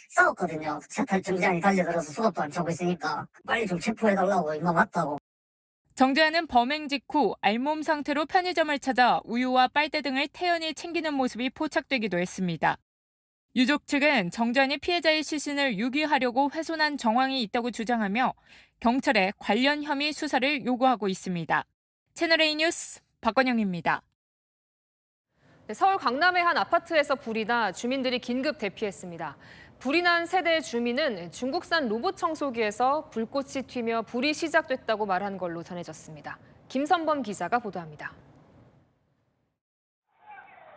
싸웠거든요. 정재환이 달려들어서 수갑도 안 차고 있으니까 빨리 좀 체포해달라고 이거 맞다고. 정재환은 범행 직후 알몸 상태로 편의점을 찾아 우유와 빨대 등을 태연히 챙기는 모습이 포착되기도 했습니다. 유족 측은 정재환이 피해자의 시신을 유기하려고 훼손한 정황이 있다고 주장하며 경찰에 관련 혐의 수사를 요구하고 있습니다. 채널A 뉴스 박건영입니다. 서울 강남의 한 아파트에서 불이 나 주민들이 긴급 대피했습니다. 불이 난 세대 주민은 중국산 로봇 청소기에서 불꽃이 튀며 불이 시작됐다고 말한 걸로 전해졌습니다. 김선범 기자가 보도합니다.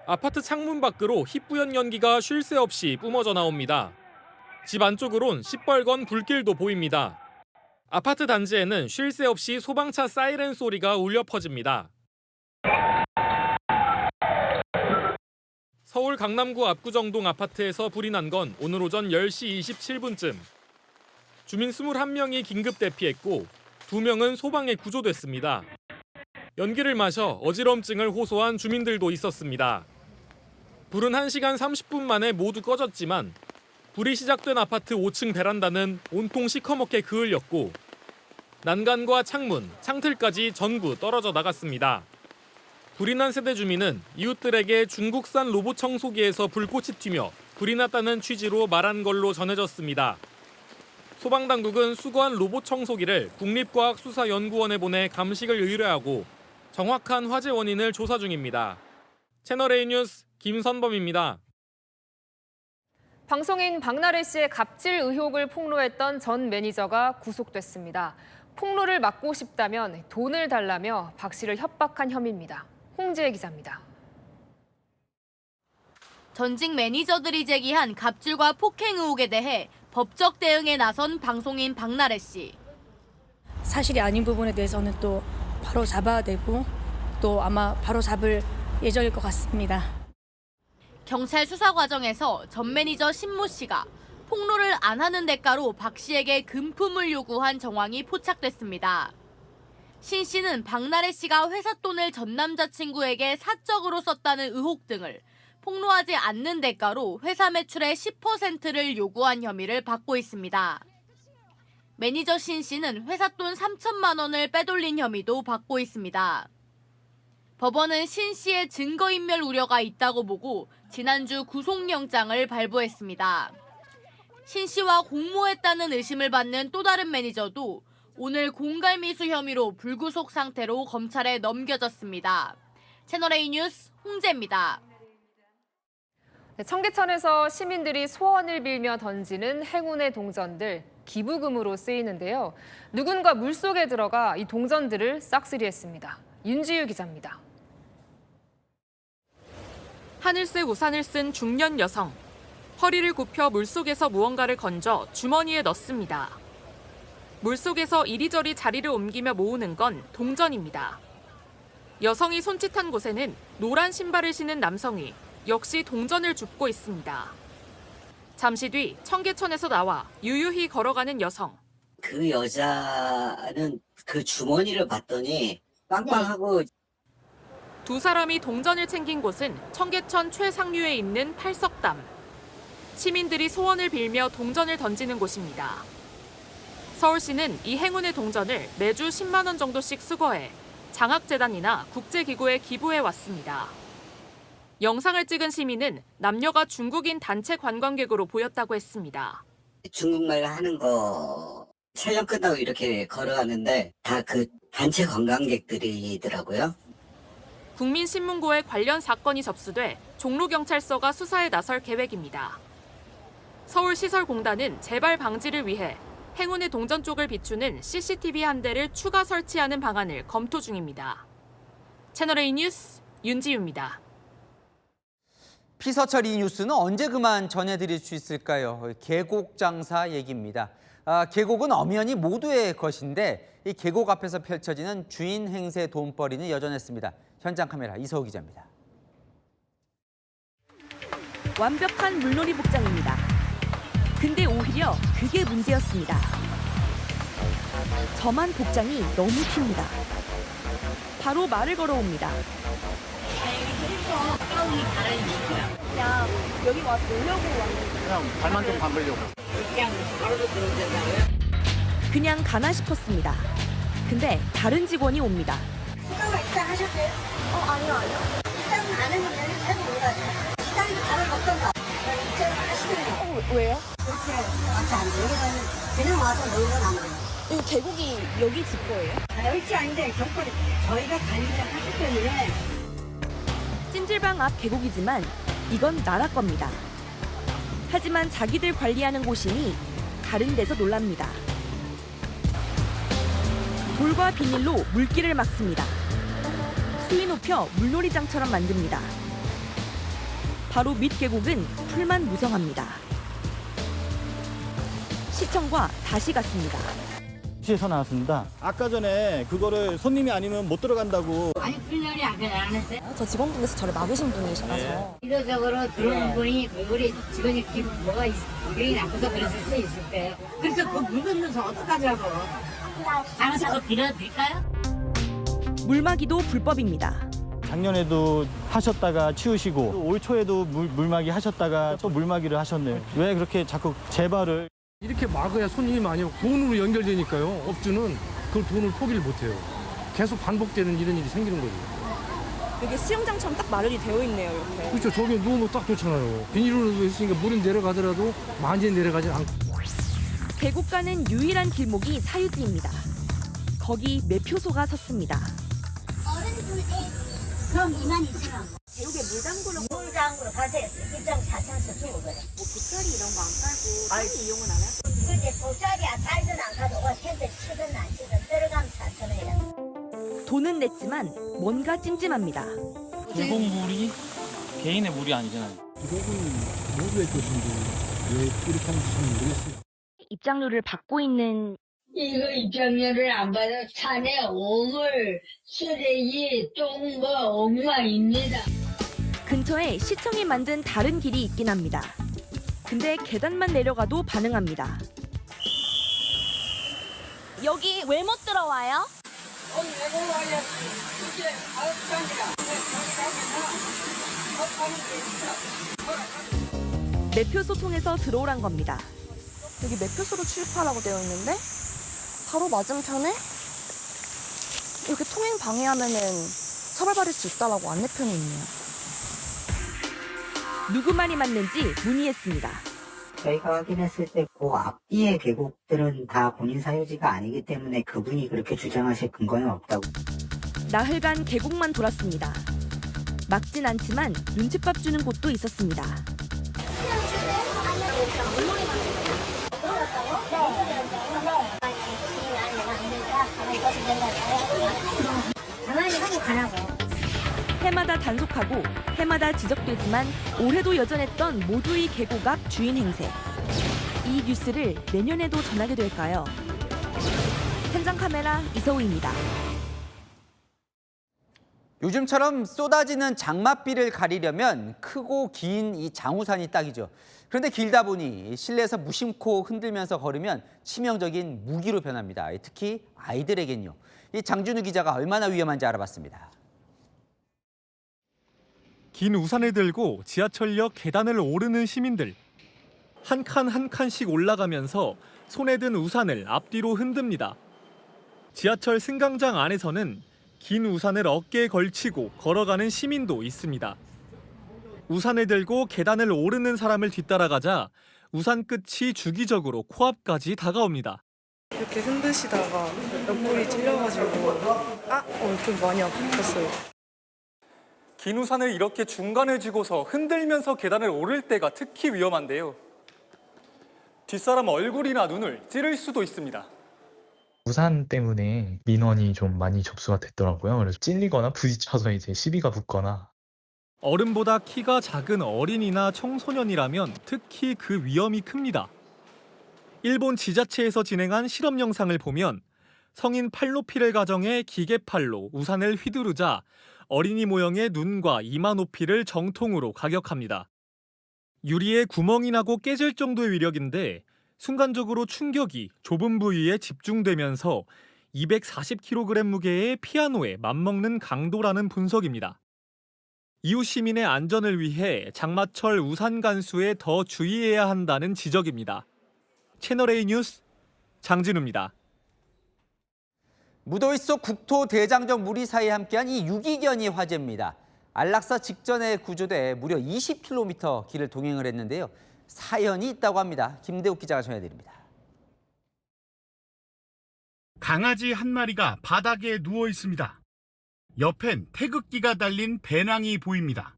아파트 창문 밖으로 희뿌연 연기가 쉴 새 없이 뿜어져 나옵니다. 집 안쪽으론 시뻘건 불길도 보입니다. 아파트 단지에는 쉴 새 없이 소방차 사이렌 소리가 울려 퍼집니다. 서울 강남구 압구정동 아파트에서 불이 난 건 오늘 오전 10시 27분쯤. 주민 21명이 긴급 대피했고 2명은 소방에 구조됐습니다. 연기를 마셔 어지럼증을 호소한 주민들도 있었습니다. 불은 1시간 30분 만에 모두 꺼졌지만 불이 시작된 아파트 5층 베란다는 온통 시커멓게 그을렸고 난간과 창문, 창틀까지 전부 떨어져 나갔습니다. 불이 난 세대 주민은 이웃들에게 중국산 로봇 청소기에서 불꽃이 튀며 불이 났다는 취지로 말한 걸로 전해졌습니다. 소방당국은 수거한 로봇 청소기를 국립과학수사연구원에 보내 감식을 의뢰하고 정확한 화재 원인을 조사 중입니다. 채널A 뉴스 김선범입니다. 방송인 박나래 씨의 갑질 의혹을 폭로했던 전 매니저가 구속됐습니다. 폭로를 막고 싶다면 돈을 달라며 박 씨를 협박한 혐의입니다. 홍지혜 기자입니다. 전직 매니저들이 제기한 갑질과 폭행 의혹에 대해 법적 대응에 나선 방송인 박나래 씨. 사실이 아닌 부분에 대해서는 또 바로 잡아야 되고 또 아마 바로 잡을 예정일 것 같습니다. 경찰 수사 과정에서 전 매니저 신모 씨가 폭로를 안 하는 대가로 박 씨에게 금품을 요구한 정황이 포착됐습니다. 신 씨는 박나래 씨가 회사 돈을 전 남자친구에게 사적으로 썼다는 의혹 등을 폭로하지 않는 대가로 회사 매출의 10%를 요구한 혐의를 받고 있습니다. 매니저 신 씨는 회사 돈 3천만 원을 빼돌린 혐의도 받고 있습니다. 법원은 신 씨의 증거인멸 우려가 있다고 보고 지난주 구속영장을 발부했습니다. 신 씨와 공모했다는 의심을 받는 또 다른 매니저도 오늘 공갈미수 혐의로 불구속 상태로 검찰에 넘겨졌습니다. 채널A 뉴스 홍재입니다. 청계천에서 시민들이 소원을 빌며 던지는 행운의 동전들, 기부금으로 쓰이는데요. 누군가 물속에 들어가 이 동전들을 싹쓸이했습니다. 윤지유 기자입니다. 하늘색 우산을 쓴 중년 여성. 허리를 굽혀 물속에서 무언가를 건져 주머니에 넣습니다. 물속에서 이리저리 자리를 옮기며 모으는 건 동전입니다. 여성이 손짓한 곳에는 노란 신발을 신은 남성이 역시 동전을 줍고 있습니다. 잠시 뒤 청계천에서 나와 유유히 걸어가는 여성. 그 여자는 그 주머니를 봤더니 빵빵하고. 두 사람이 동전을 챙긴 곳은 청계천 최상류에 있는 팔석담. 시민들이 소원을 빌며 동전을 던지는 곳입니다. 서울시는 이 행운의 동전을 매주 10만 원 정도씩 수거해 장학재단이나 국제기구에 기부해 왔습니다. 영상을 찍은 시민은 남녀가 중국인 단체 관광객으로 보였다고 했습니다. 중국말 하는 거 촬영 끝나고 이렇게 걸어가는데 다 그 단체 관광객들이더라고요. 국민신문고에 관련 사건이 접수돼 종로경찰서가 수사에 나설 계획입니다. 서울시설공단은 재발 방지를 위해 행운의 동전 쪽을 비추는 CCTV 한 대를 추가 설치하는 방안을 검토 중입니다. 채널A 뉴스 윤지유입니다. 피서철 이 뉴스는 언제 그만 전해드릴 수 있을까요? 계곡 장사 얘기입니다. 계곡은 엄연히 모두의 것인데 이 계곡 앞에서 펼쳐지는 주인 행세 돈벌이는 여전했습니다. 현장 카메라 이서우 기자입니다. 완벽한 물놀이 복장입니다. 근데 오히려 그게 문제였습니다. 저만 복장이 너무 튑니다. 바로 말을 걸어옵니다. 그냥 여기 와서 놀려고 왔는데. 그냥 발만 좀 담으려고. 그냥 바로도 들어오잖아요. 그냥 가나 싶었습니다. 근데 다른 직원이 옵니다. 수강을 일단 하셨어요? 아니요. 일단 안 했는데 해도 몰라요. 일단은 답을 먹던가. 입장을 하시더라고요. 왜요? 그렇게 와서 안 돼요. 그냥 와서 놀고 나면. 이 계곡이 여기 집 거예요? 여기 집 아닌데 경찰이 저희가 관리를 하기 때문에. 찜질방 앞 계곡이지만 이건 나라 겁니다. 하지만 자기들 관리하는 곳이니 다른 데서 놀랍니다. 돌과 비닐로 물길을 막습니다. 수위 높여 물놀이장처럼 만듭니다. 바로 밑 계곡은 풀만 무성합니다. 시청과 다시 갔습니다. 시에서 나왔습니다. 아까 전에 그거를 손님이 아니면 못 들어간다고. 아니 분열이 안 했어요? 저 직원분께서 저를 막으신 분이셔서. 이러저러로 들어오는 분이 우리 직원이 뭐가 기분이 나빠서 그랬을 수 있을 거예요. 그래서 그 물 건너서 어떡하자고. 장사 그거 빌어드릴까요? 물막이도 불법입니다. 작년에도 하셨다가 치우시고 올 초에도 물막이 하셨다가 또 물막이를 하셨네요. 왜 그렇게 자꾸 재발을. 이렇게 막아야 손님이 많이 오고 돈으로 연결되니까요. 업주는 그 돈을 포기를 못해요. 계속 반복되는 이런 일이 생기는 거죠. 여기 수영장처럼 딱 마련이 되어 있네요, 이렇게. 그렇죠. 저기 누우면 딱 좋잖아요. 비닐로 했으니까 물이 내려가더라도 많이 내려가지 않고. 계곡 가는 유일한 길목이 사유지입니다. 거기 매표소가 섰습니다. 그럼 22,000원. 계곡에 물 담그러 물장구로 가세요. 입장 4,000원 주고 그래. 뭐 돗자리 이런 거 안 깔고 빨리 이용은 안 해요? 근데 돗자리야 깔든 안 가도 텐트 치든 안 치든 들어가면 4,000원이야. 돈은 냈지만 뭔가 찜찜합니다. 계곡물이 개인의 물이 아니잖아요. 계곡은 모두의 것인데 왜 이렇게 하는지 모르겠어요. 입장료를 받고 있는 이거 입장료를 안 받아 산에 오물, 쓰레기, 똥, 엉망입니다. 근처에 시청이 만든 다른 길이 있긴 합니다. 근데 계단만 내려가도 반응합니다. 여기 왜 못 들어와요? 매표소 통해서 들어오란 겁니다. 여기 매표소로 출입하라고 되어 있는데 바로 맞은편에 이렇게 통행 방해하면은 처벌받을 수 있다라고 안내편이 있네요. 누구 말이 맞는지 문의했습니다. 저희가 확인했을 때 그 앞뒤의 계곡들은 다 본인 사유지가 아니기 때문에 그분이 그렇게 주장하실 근거는 없다고. 나흘간 계곡만 돌았습니다. 막진 않지만 눈칫밥 주는 곳도 있었습니다. 가만히 하고 가라고. 해마다 단속하고 해마다 지적되지만 올해도 여전했던 모두의 계곡 앞 주인 행세. 이 뉴스를 내년에도 전하게 될까요? 현장 카메라 이서우입니다. 요즘처럼 쏟아지는 장맛비를 가리려면 크고 긴 이 장우산이 딱이죠. 그런데 길다 보니 실내에서 무심코 흔들면서 걸으면 치명적인 무기로 변합니다. 특히 아이들에겐요. 이 장준우 기자가 얼마나 위험한지 알아봤습니다. 긴 우산을 들고 지하철역 계단을 오르는 시민들. 한 칸 한 칸씩 올라가면서 손에 든 우산을 앞뒤로 흔듭니다. 지하철 승강장 안에서는 긴 우산을 어깨에 걸치고 걸어가는 시민도 있습니다. 우산을 들고 계단을 오르는 사람을 뒤따라가자 우산 끝이 주기적으로 코앞까지 다가옵니다. 이렇게 흔드시다가 옆구리 찔려가지고 좀 많이 아팠어요. 긴 우산을 이렇게 중간에 쥐고서 흔들면서 계단을 오를 때가 특히 위험한데요. 뒷사람 얼굴이나 눈을 찌를 수도 있습니다. 우산 때문에 민원이 좀 많이 접수가 됐더라고요. 그래서 찔리거나 부딪혀서 이제 시비가 붙거나. 어른보다 키가 작은 어린이나 청소년이라면 특히 그 위험이 큽니다. 일본 지자체에서 진행한 실험 영상을 보면 성인 팔높이를 가정해 기계팔로 우산을 휘두르자 어린이 모형의 눈과 이마 높이를 정통으로 가격합니다. 유리에 구멍이 나고 깨질 정도의 위력인데 순간적으로 충격이 좁은 부위에 집중되면서 240kg 무게의 피아노에 맞먹는 강도라는 분석입니다. 이웃 시민의 안전을 위해 장마철 우산 간수에 더 주의해야 한다는 지적입니다. 채널A 뉴스 장진우입니다. 무더위 속 국토 대장정 무리 사이에 함께한 이 유기견이 화제입니다. 안락사 직전에 구조돼 무려 20km 길을 동행을 했는데요. 사연이 있다고 합니다. 김대욱 기자가 전해드립니다. 강아지 한 마리가 바닥에 누워 있습니다. 옆엔 태극기가 달린 배낭이 보입니다.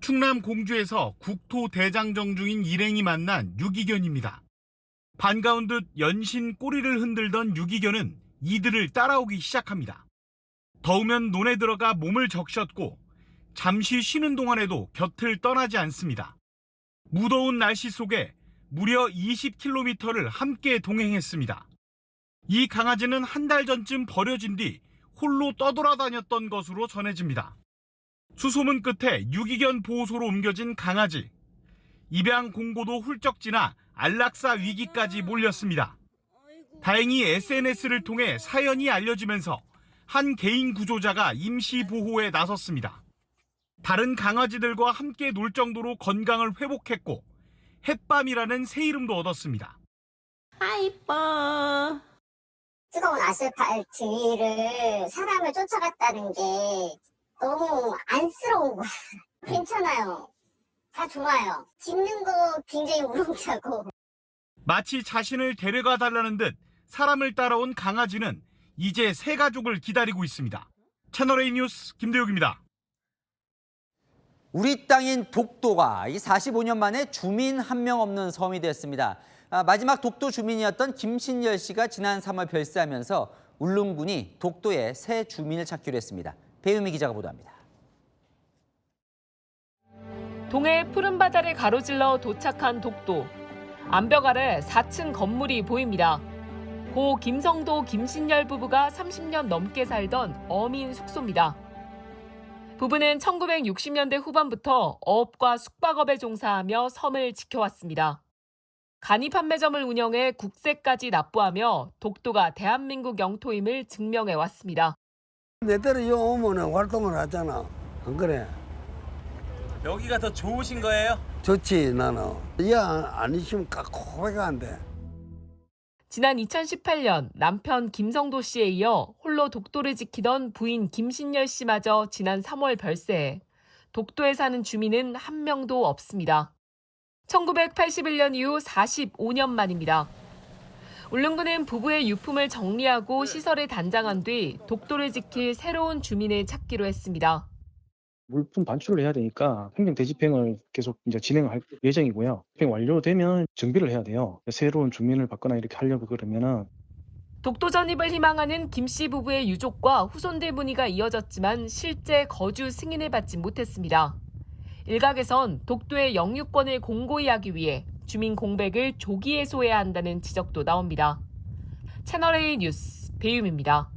충남 공주에서 국토 대장정 중인 일행이 만난 유기견입니다. 반가운 듯 연신 꼬리를 흔들던 유기견은 이들을 따라오기 시작합니다. 더우면 논에 들어가 몸을 적셨고 잠시 쉬는 동안에도 곁을 떠나지 않습니다. 무더운 날씨 속에 무려 20km를 함께 동행했습니다. 이 강아지는 한 달 전쯤 버려진 뒤 홀로 떠돌아다녔던 것으로 전해집니다. 수소문 끝에 유기견 보호소로 옮겨진 강아지. 입양 공고도 훌쩍 지나 안락사 위기까지 몰렸습니다. 다행히 SNS를 통해 사연이 알려지면서 한 개인 구조자가 임시 보호에 나섰습니다. 다른 강아지들과 함께 놀 정도로 건강을 회복했고 햇밤이라는 새 이름도 얻었습니다. 이뻐. 뜨거운 아스팔트를 사람을 쫓아갔다는 게 너무 안쓰러운 거야. 괜찮아요. 다 좋아요. 짖는 거 굉장히 우렁차고. 마치 자신을 데려가 달라는 듯 사람을 따라온 강아지는 이제 새 가족을 기다리고 있습니다. 채널A 뉴스 김대욱입니다. 우리 땅인 독도가 이 45년 만에 주민 한 명 없는 섬이 됐습니다. 마지막 독도 주민이었던 김신열 씨가 지난 3월 별세하면서 울릉군이 독도에 새 주민을 찾기로 했습니다. 배유미 기자가 보도합니다. 동해의 푸른 바다를 가로질러 도착한 독도. 암벽 아래 4층 건물이 보입니다. 고 김성도 김신열 부부가 30년 넘게 살던 어민 숙소입니다. 부부는 1960년대 후반부터 어업과 숙박업에 종사하며 섬을 지켜왔습니다. 간이 판매점을 운영해 국세까지 납부하며 독도가 대한민국 영토임을 증명해왔습니다. 내 딸이 여 오면 활동을 하잖아. 안 그래? 여기가 더 좋으신 거예요? 좋지 나는. 야 아니시면 고백이 안 돼. 지난 2018년 남편 김성도 씨에 이어 홀로 독도를 지키던 부인 김신열 씨마저 지난 3월 별세해 독도에 사는 주민은 한 명도 없습니다. 1981년 이후 45년 만입니다. 울릉군은 부부의 유품을 정리하고 시설을 단장한 뒤 독도를 지킬 새로운 주민을 찾기로 했습니다. 물품 반출을 해야 되니까 행정 대집행을 계속 이제 진행을 할 예정이고요. 집행 완료되면 정비를 해야 돼요. 새로운 주민을 받거나 이렇게 하려고 그러면은. 독도 전입을 희망하는 김 씨 부부의 유족과 후손들 문의가 이어졌지만 실제 거주 승인을 받지 못했습니다. 일각에선 독도의 영유권을 공고히 하기 위해 주민 공백을 조기 해소해야 한다는 지적도 나옵니다. 채널A 뉴스 배유미입니다.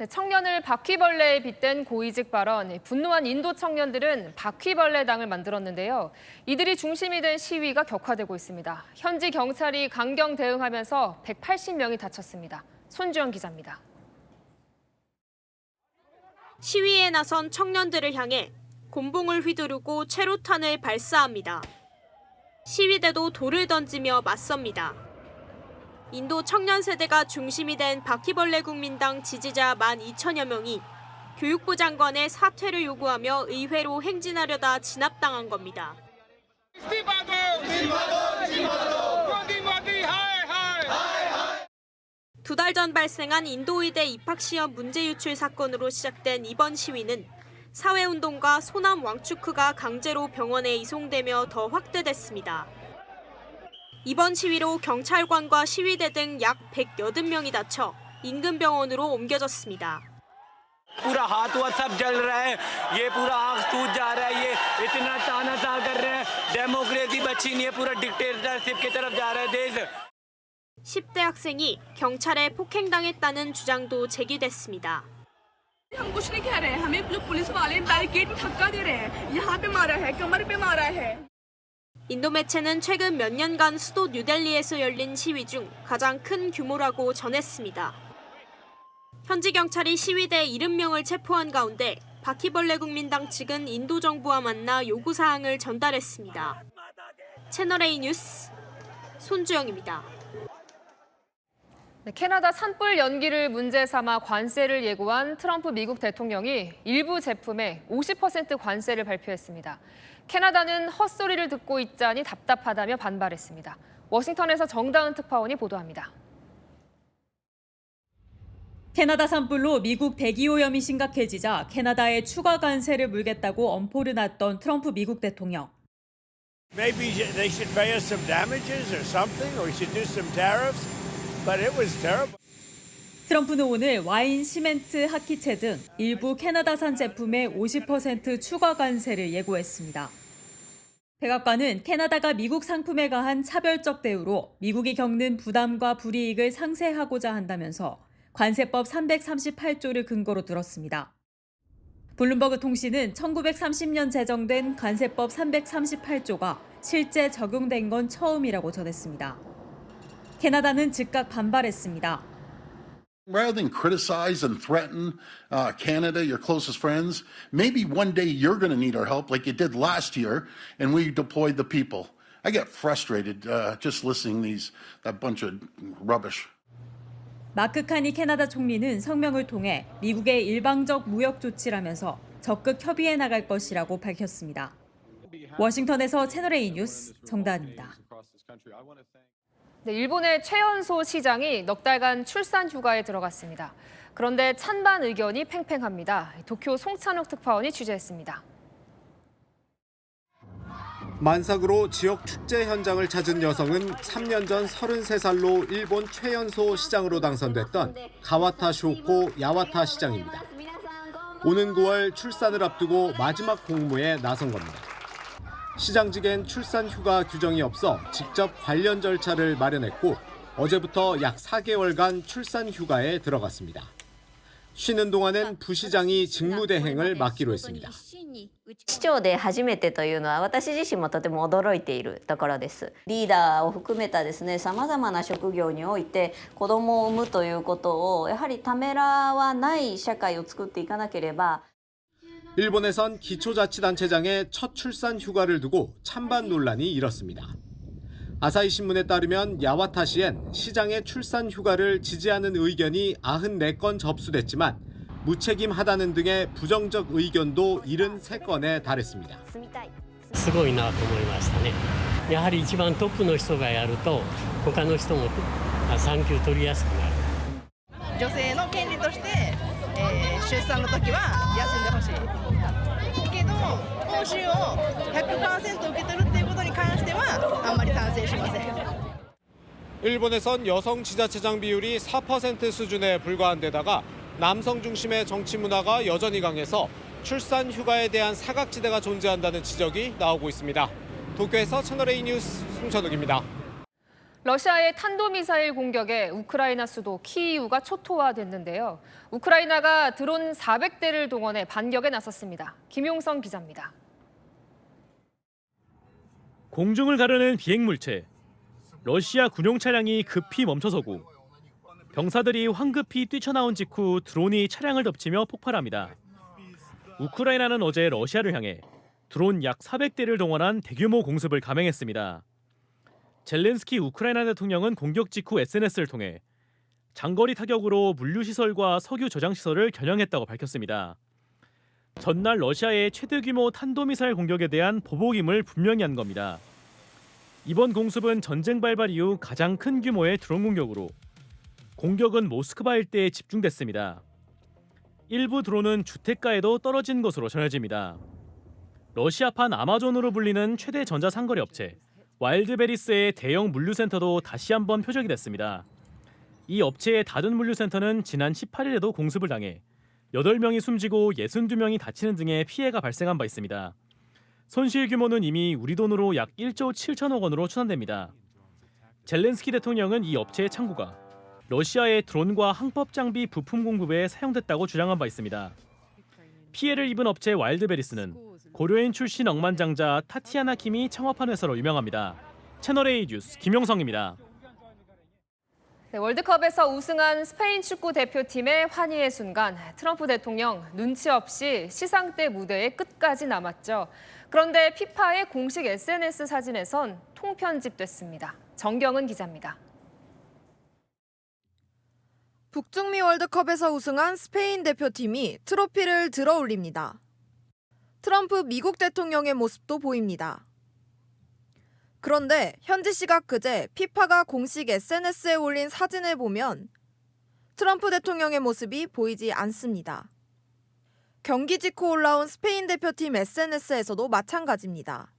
청년을 바퀴벌레에 빗댄 고위직 발언. 분노한 인도 청년들은 바퀴벌레당을 만들었는데요. 이들이 중심이 된 시위가 격화되고 있습니다. 현지 경찰이 강경 대응하면서 180명이 다쳤습니다. 손주영 기자입니다. 시위에 나선 청년들을 향해 곤봉을 휘두르고 최루탄을 발사합니다. 시위대도 돌을 던지며 맞섭니다. 인도 청년 세대가 중심이 된 바퀴벌레 국민당 지지자 12,000여 명이 교육부 장관의 사퇴를 요구하며 의회로 행진하려다 진압당한 겁니다. 2달 전 발생한 인도의대 입학시험 문제 유출 사건으로 시작된 이번 시위는 사회운동가 소남 왕추크가 강제로 병원에 이송되며 더 확대됐습니다. 이번 시위로 경찰관과 시위대 등 약 180명이 다쳐 인근 병원으로 옮겨졌습니다. पूरा हाथ हुआ सब जल रहा है, ये पूरा आंख सूज जा रहा है, ये इतना तानाशाह कर रहे हैं, डेमोक्रेसी बची नहीं है, पूरा डिक्टेटरशिप की तरफ जा रहा है देश। 10대 학생이 경찰에 폭행당했다는 주장도 제기됐습니다. हम कुछ नहीं कह रहे हैं, हमें जो पुलिस वाले बैरिकेड में धक्का दे रहे हैं, यहाँ पे मारा है, कमर पे मारा है. 인도 매체는 최근 몇 년간 수도 뉴델리에서 열린 시위 중 가장 큰 규모라고 전했습니다. 현지 경찰이 시위대 70명을 체포한 가운데 바퀴벌레 국민당 측은 인도 정부와 만나 요구사항을 전달했습니다. 채널A 뉴스 손주영입니다. 캐나다 산불 연기를 문제 삼아 관세를 예고한 트럼프 미국 대통령이 일부 제품에 50% 관세를 발표했습니다. 캐나다는 헛소리를 듣고 있자니 답답하다며 반발했습니다. 워싱턴에서 정다은 특파원이 보도합니다. 캐나다 산불로 미국 대기오염이 심각해지자 캐나다에 추가 관세를 물겠다고 엄포를 놨던 트럼프 미국 대통령. Maybe they should pay us some damages or something, or we should do some tariffs. But it was terrible. 트럼프는 오늘 와인, 시멘트, 하키채 등 일부 캐나다산 제품에 50% 추가 관세를 예고했습니다. 백악관은 캐나다가 미국 상품에 가한 차별적 대우로 미국이 겪는 부담과 불이익을 상쇄하고자 한다면서 관세법 338조를 근거로 들었습니다. 블룸버그 통신은 1930년 제정된 관세법 338조가 실제 적용된 건 처음이라고 전했습니다. 캐나다는 즉각 반발했습니다. Rather than criticize and threaten Canada, your closest friends, maybe one day you're going to need our help like you did last year, and we deployed the people. I get frustrated just listening that bunch of rubbish. 마크 카니 캐나다 총리는 성명을 통해 미국의 일방적 무역 조치라면서 적극 협의해 나갈 것이라고 밝혔습니다. 워싱턴에서 채널A 뉴스 정다은입니다. 네, 일본의 최연소 시장이 넉 달간 출산 휴가에 들어갔습니다. 그런데 찬반 의견이 팽팽합니다. 도쿄 송찬욱 특파원이 취재했습니다. 만삭으로 지역 축제 현장을 찾은 여성은 3년 전 33살로 일본 최연소 시장으로 당선됐던 가와타 쇼코 야와타 시장입니다. 오는 9월 출산을 앞두고 마지막 공모에 나선 겁니다. 시장직엔 출산 휴가 규정이 없어 직접 관련 절차를 마련했고 어제부터 약 4개월간 출산 휴가에 들어갔습니다. 쉬는 동안엔 부시장이 직무대행을 맡기로 했습니다. 市長で初めてというのは私自身もとても驚いているところです。リーダーを含めたですね、様々な職業において子供を産むということをやはりためらわない社会を作っていかなければ。 일본에선 기초자치단체장의 첫 출산 휴가를 두고 찬반 논란이 일었습니다. 아사히 신문에 따르면 야와타시엔 시장의 출산 휴가를 지지하는 의견이 94건 접수됐지만 무책임하다는 등의 부정적 의견도 73건에 달했습니다. すごいなと思いましたね。やはり一番トップの人がやると他の人も産休取りやすくなる。女性の権利として、出産の時は休んでほしい。けど報酬を 100% 受け取るっていうことに関してはあんまり賛成しません。 일본에선 여성 지자체장 비율이 4% 수준에 불과한 데다가 남성 중심의 정치 문화가 여전히 강해서 출산 휴가에 대한 사각지대가 존재한다는 지적이 나오고 있습니다. 도쿄에서 채널A 뉴스 송찬욱입니다. 러시아의 탄도미사일 공격에 우크라이나 수도 키이우가 초토화됐는데요. 우크라이나가 드론 400대를 동원해 반격에 나섰습니다. 김용성 기자입니다. 공중을 가르는 비행물체. 러시아 군용 차량이 급히 멈춰서고 병사들이 황급히 뛰쳐나온 직후 드론이 차량을 덮치며 폭발합니다. 우크라이나는 어제 러시아를 향해 드론 약 400대를 동원한 대규모 공습을 감행했습니다. 젤렌스키 우크라이나 대통령은 공격 직후 SNS를 통해 장거리 타격으로 물류시설과 석유 저장시설을 겨냥했다고 밝혔습니다. 전날 러시아의 최대 규모 탄도미사일 공격에 대한 보복임을 분명히 한 겁니다. 이번 공습은 전쟁 발발 이후 가장 큰 규모의 드론 공격으로 공격은 모스크바 일대에 집중됐습니다. 일부 드론은 주택가에도 떨어진 것으로 전해집니다. 러시아판 아마존으로 불리는 최대 전자상거래 업체 와일드베리스의 대형 물류센터도 다시 한번 표적이 됐습니다. 이 업체의 닫은 물류센터는 지난 18일에도 공습을 당해 8명이 숨지고 62명이 다치는 등의 피해가 발생한 바 있습니다. 손실 규모는 이미 우리 돈으로 약 1조 7천억 원으로 추산됩니다. 젤렌스키 대통령은 이 업체의 창구가 러시아의 드론과 항법 장비 부품 공급에 사용됐다고 주장한 바 있습니다. 피해를 입은 업체 와일드베리스는 고려인 출신 억만장자 타티아나 킴이 창업한 회사로 유명합니다. 채널A 뉴스 김용성입니다. 네, 월드컵에서 우승한 스페인 축구 대표팀의 환희의 순간, 트럼프 대통령 눈치 없이 시상대 무대에 끝까지 남았죠. 그런데 피파의 공식 SNS 사진에선 통편집됐습니다. 정경은 기자입니다. 북중미 월드컵에서 우승한 스페인 대표팀이 트로피를 들어 올립니다. 트럼프 미국 대통령의 모습도 보입니다. 그런데 현지 시각 그제 피파가 공식 SNS에 올린 사진을 보면 트럼프 대통령의 모습이 보이지 않습니다. 경기 직후 올라온 스페인 대표팀 SNS에서도 마찬가지입니다.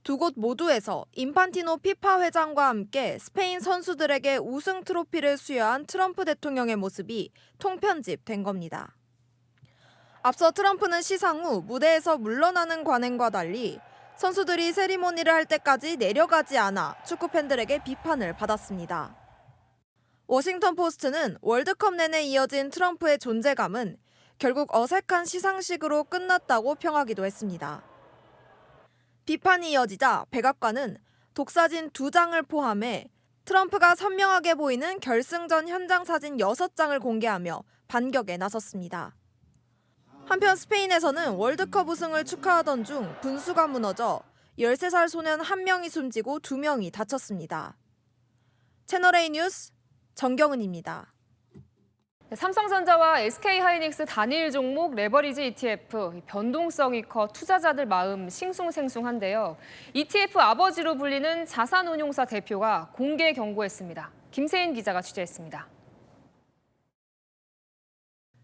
두 곳 모두에서 인판티노 피파 회장과 함께 스페인 선수들에게 우승 트로피를 수여한 트럼프 대통령의 모습이 통편집된 겁니다. 앞서 트럼프는 시상 후 무대에서 물러나는 관행과 달리 선수들이 세리머니를 할 때까지 내려가지 않아 축구 팬들에게 비판을 받았습니다. 워싱턴 포스트는 월드컵 내내 이어진 트럼프의 존재감은 결국 어색한 시상식으로 끝났다고 평하기도 했습니다. 비판이 이어지자 백악관은 독사진 2장을 포함해 트럼프가 선명하게 보이는 결승전 현장 사진 6장을 공개하며 반격에 나섰습니다. 한편 스페인에서는 월드컵 우승을 축하하던 중 분수가 무너져 13살 소년 1명이 숨지고 2명이 다쳤습니다. 채널A 뉴스 정경은입니다. 삼성전자와 SK하이닉스 단일 종목 레버리지 ETF, 변동성이 커 투자자들 마음 싱숭생숭한데요. ETF 아버지로 불리는 자산운용사 대표가 공개 경고했습니다. 김세인 기자가 취재했습니다.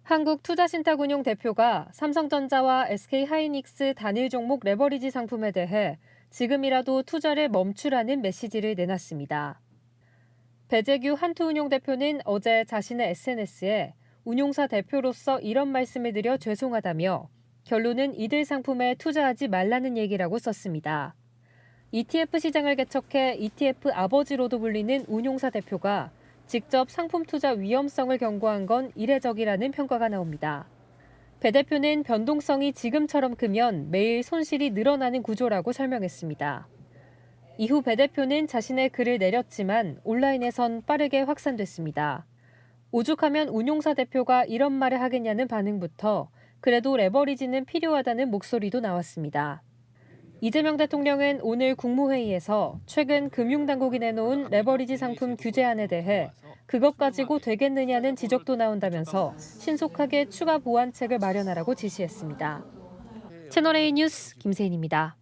한국투자신탁운용 대표가 삼성전자와 SK하이닉스 단일 종목 레버리지 상품에 대해 지금이라도 투자를 멈추라는 메시지를 내놨습니다. 배재규 한투운용 대표는 어제 자신의 SNS에 운용사 대표로서 이런 말씀을 드려 죄송하다며 결론은 이들 상품에 투자하지 말라는 얘기라고 썼습니다. ETF 시장을 개척해 ETF 아버지로도 불리는 운용사 대표가 직접 상품 투자 위험성을 경고한 건 이례적이라는 평가가 나옵니다. 배 대표는 변동성이 지금처럼 크면 매일 손실이 늘어나는 구조라고 설명했습니다. 이후 배 대표는 자신의 글을 내렸지만 온라인에선 빠르게 확산됐습니다. 오죽하면 운용사 대표가 이런 말을 하겠냐는 반응부터 그래도 레버리지는 필요하다는 목소리도 나왔습니다. 이재명 대통령은 오늘 국무회의에서 최근 금융당국이 내놓은 레버리지 상품 규제안에 대해 그것 가지고 되겠느냐는 지적도 나온다면서 신속하게 추가 보완책을 마련하라고 지시했습니다. 채널A 뉴스 김세인입니다.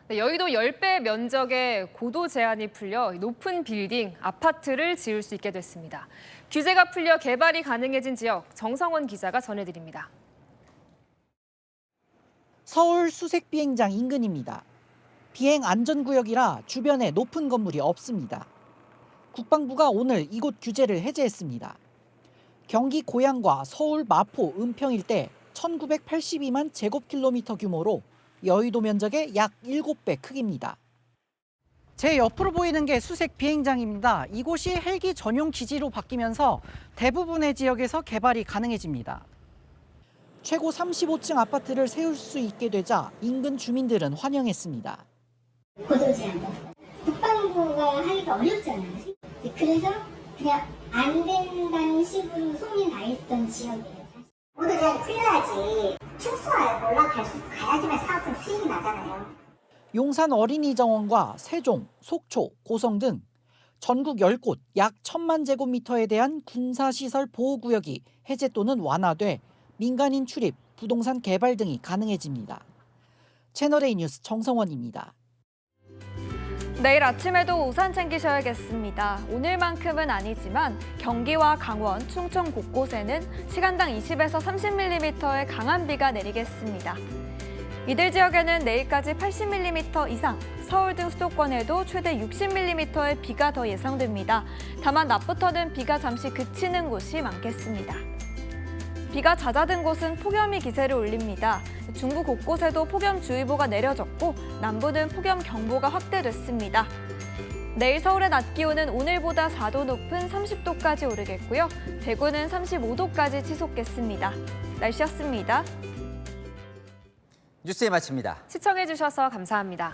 네, 여의도 10배 면적의 고도 제한이 풀려 높은 빌딩, 아파트를 지을 수 있게 됐습니다. 규제가 풀려 개발이 가능해진 지역, 정성원 기자가 전해드립니다. 서울 수색 비행장 인근입니다. 비행 안전구역이라 주변에 높은 건물이 없습니다. 국방부가 오늘 이곳 규제를 해제했습니다. 경기 고양과 서울 마포 은평 일대 1982만 제곱킬로미터 규모로 여의도 면적의 약 7배 크기입니다. 제 옆으로 보이는 게 수색 비행장입니다. 이곳이 헬기 전용 기지로 바뀌면서 대부분의 지역에서 개발이 가능해집니다. 최고 35층 아파트를 세울 수 있게 되자 인근 주민들은 환영했습니다. 고도 제한. 국방부가 하기가 어렵잖아요. 그래서 그냥 안 된다는 식으로 소문이 나 있던 지역이에요. 고도 제한이 풀려야지 축소에 올라가야지만 사업은 수익이 나잖아요. 용산 어린이정원과 세종, 속초, 고성 등 전국 10곳 약 1,000만 제곱미터에 대한 군사시설 보호구역이 해제 또는 완화돼 민간인 출입, 부동산 개발 등이 가능해집니다. 채널A 뉴스 정성원입니다. 내일 아침에도 우산 챙기셔야겠습니다. 오늘만큼은 아니지만 경기와 강원, 충청 곳곳에는 시간당 20에서 30mm의 강한 비가 내리겠습니다. 이들 지역에는 내일까지 80mm 이상, 서울 등 수도권에도 최대 60mm의 비가 더 예상됩니다. 다만 낮부터는 비가 잠시 그치는 곳이 많겠습니다. 비가 잦아든 곳은 폭염이 기세를 올립니다. 중부 곳곳에도 폭염주의보가 내려졌고 남부는 폭염경보가 확대됐습니다. 내일 서울의 낮 기온은 오늘보다 4도 높은 30도까지 오르겠고요. 대구는 35도까지 치솟겠습니다. 날씨였습니다. 뉴스에 마칩니다. 시청해주셔서 감사합니다.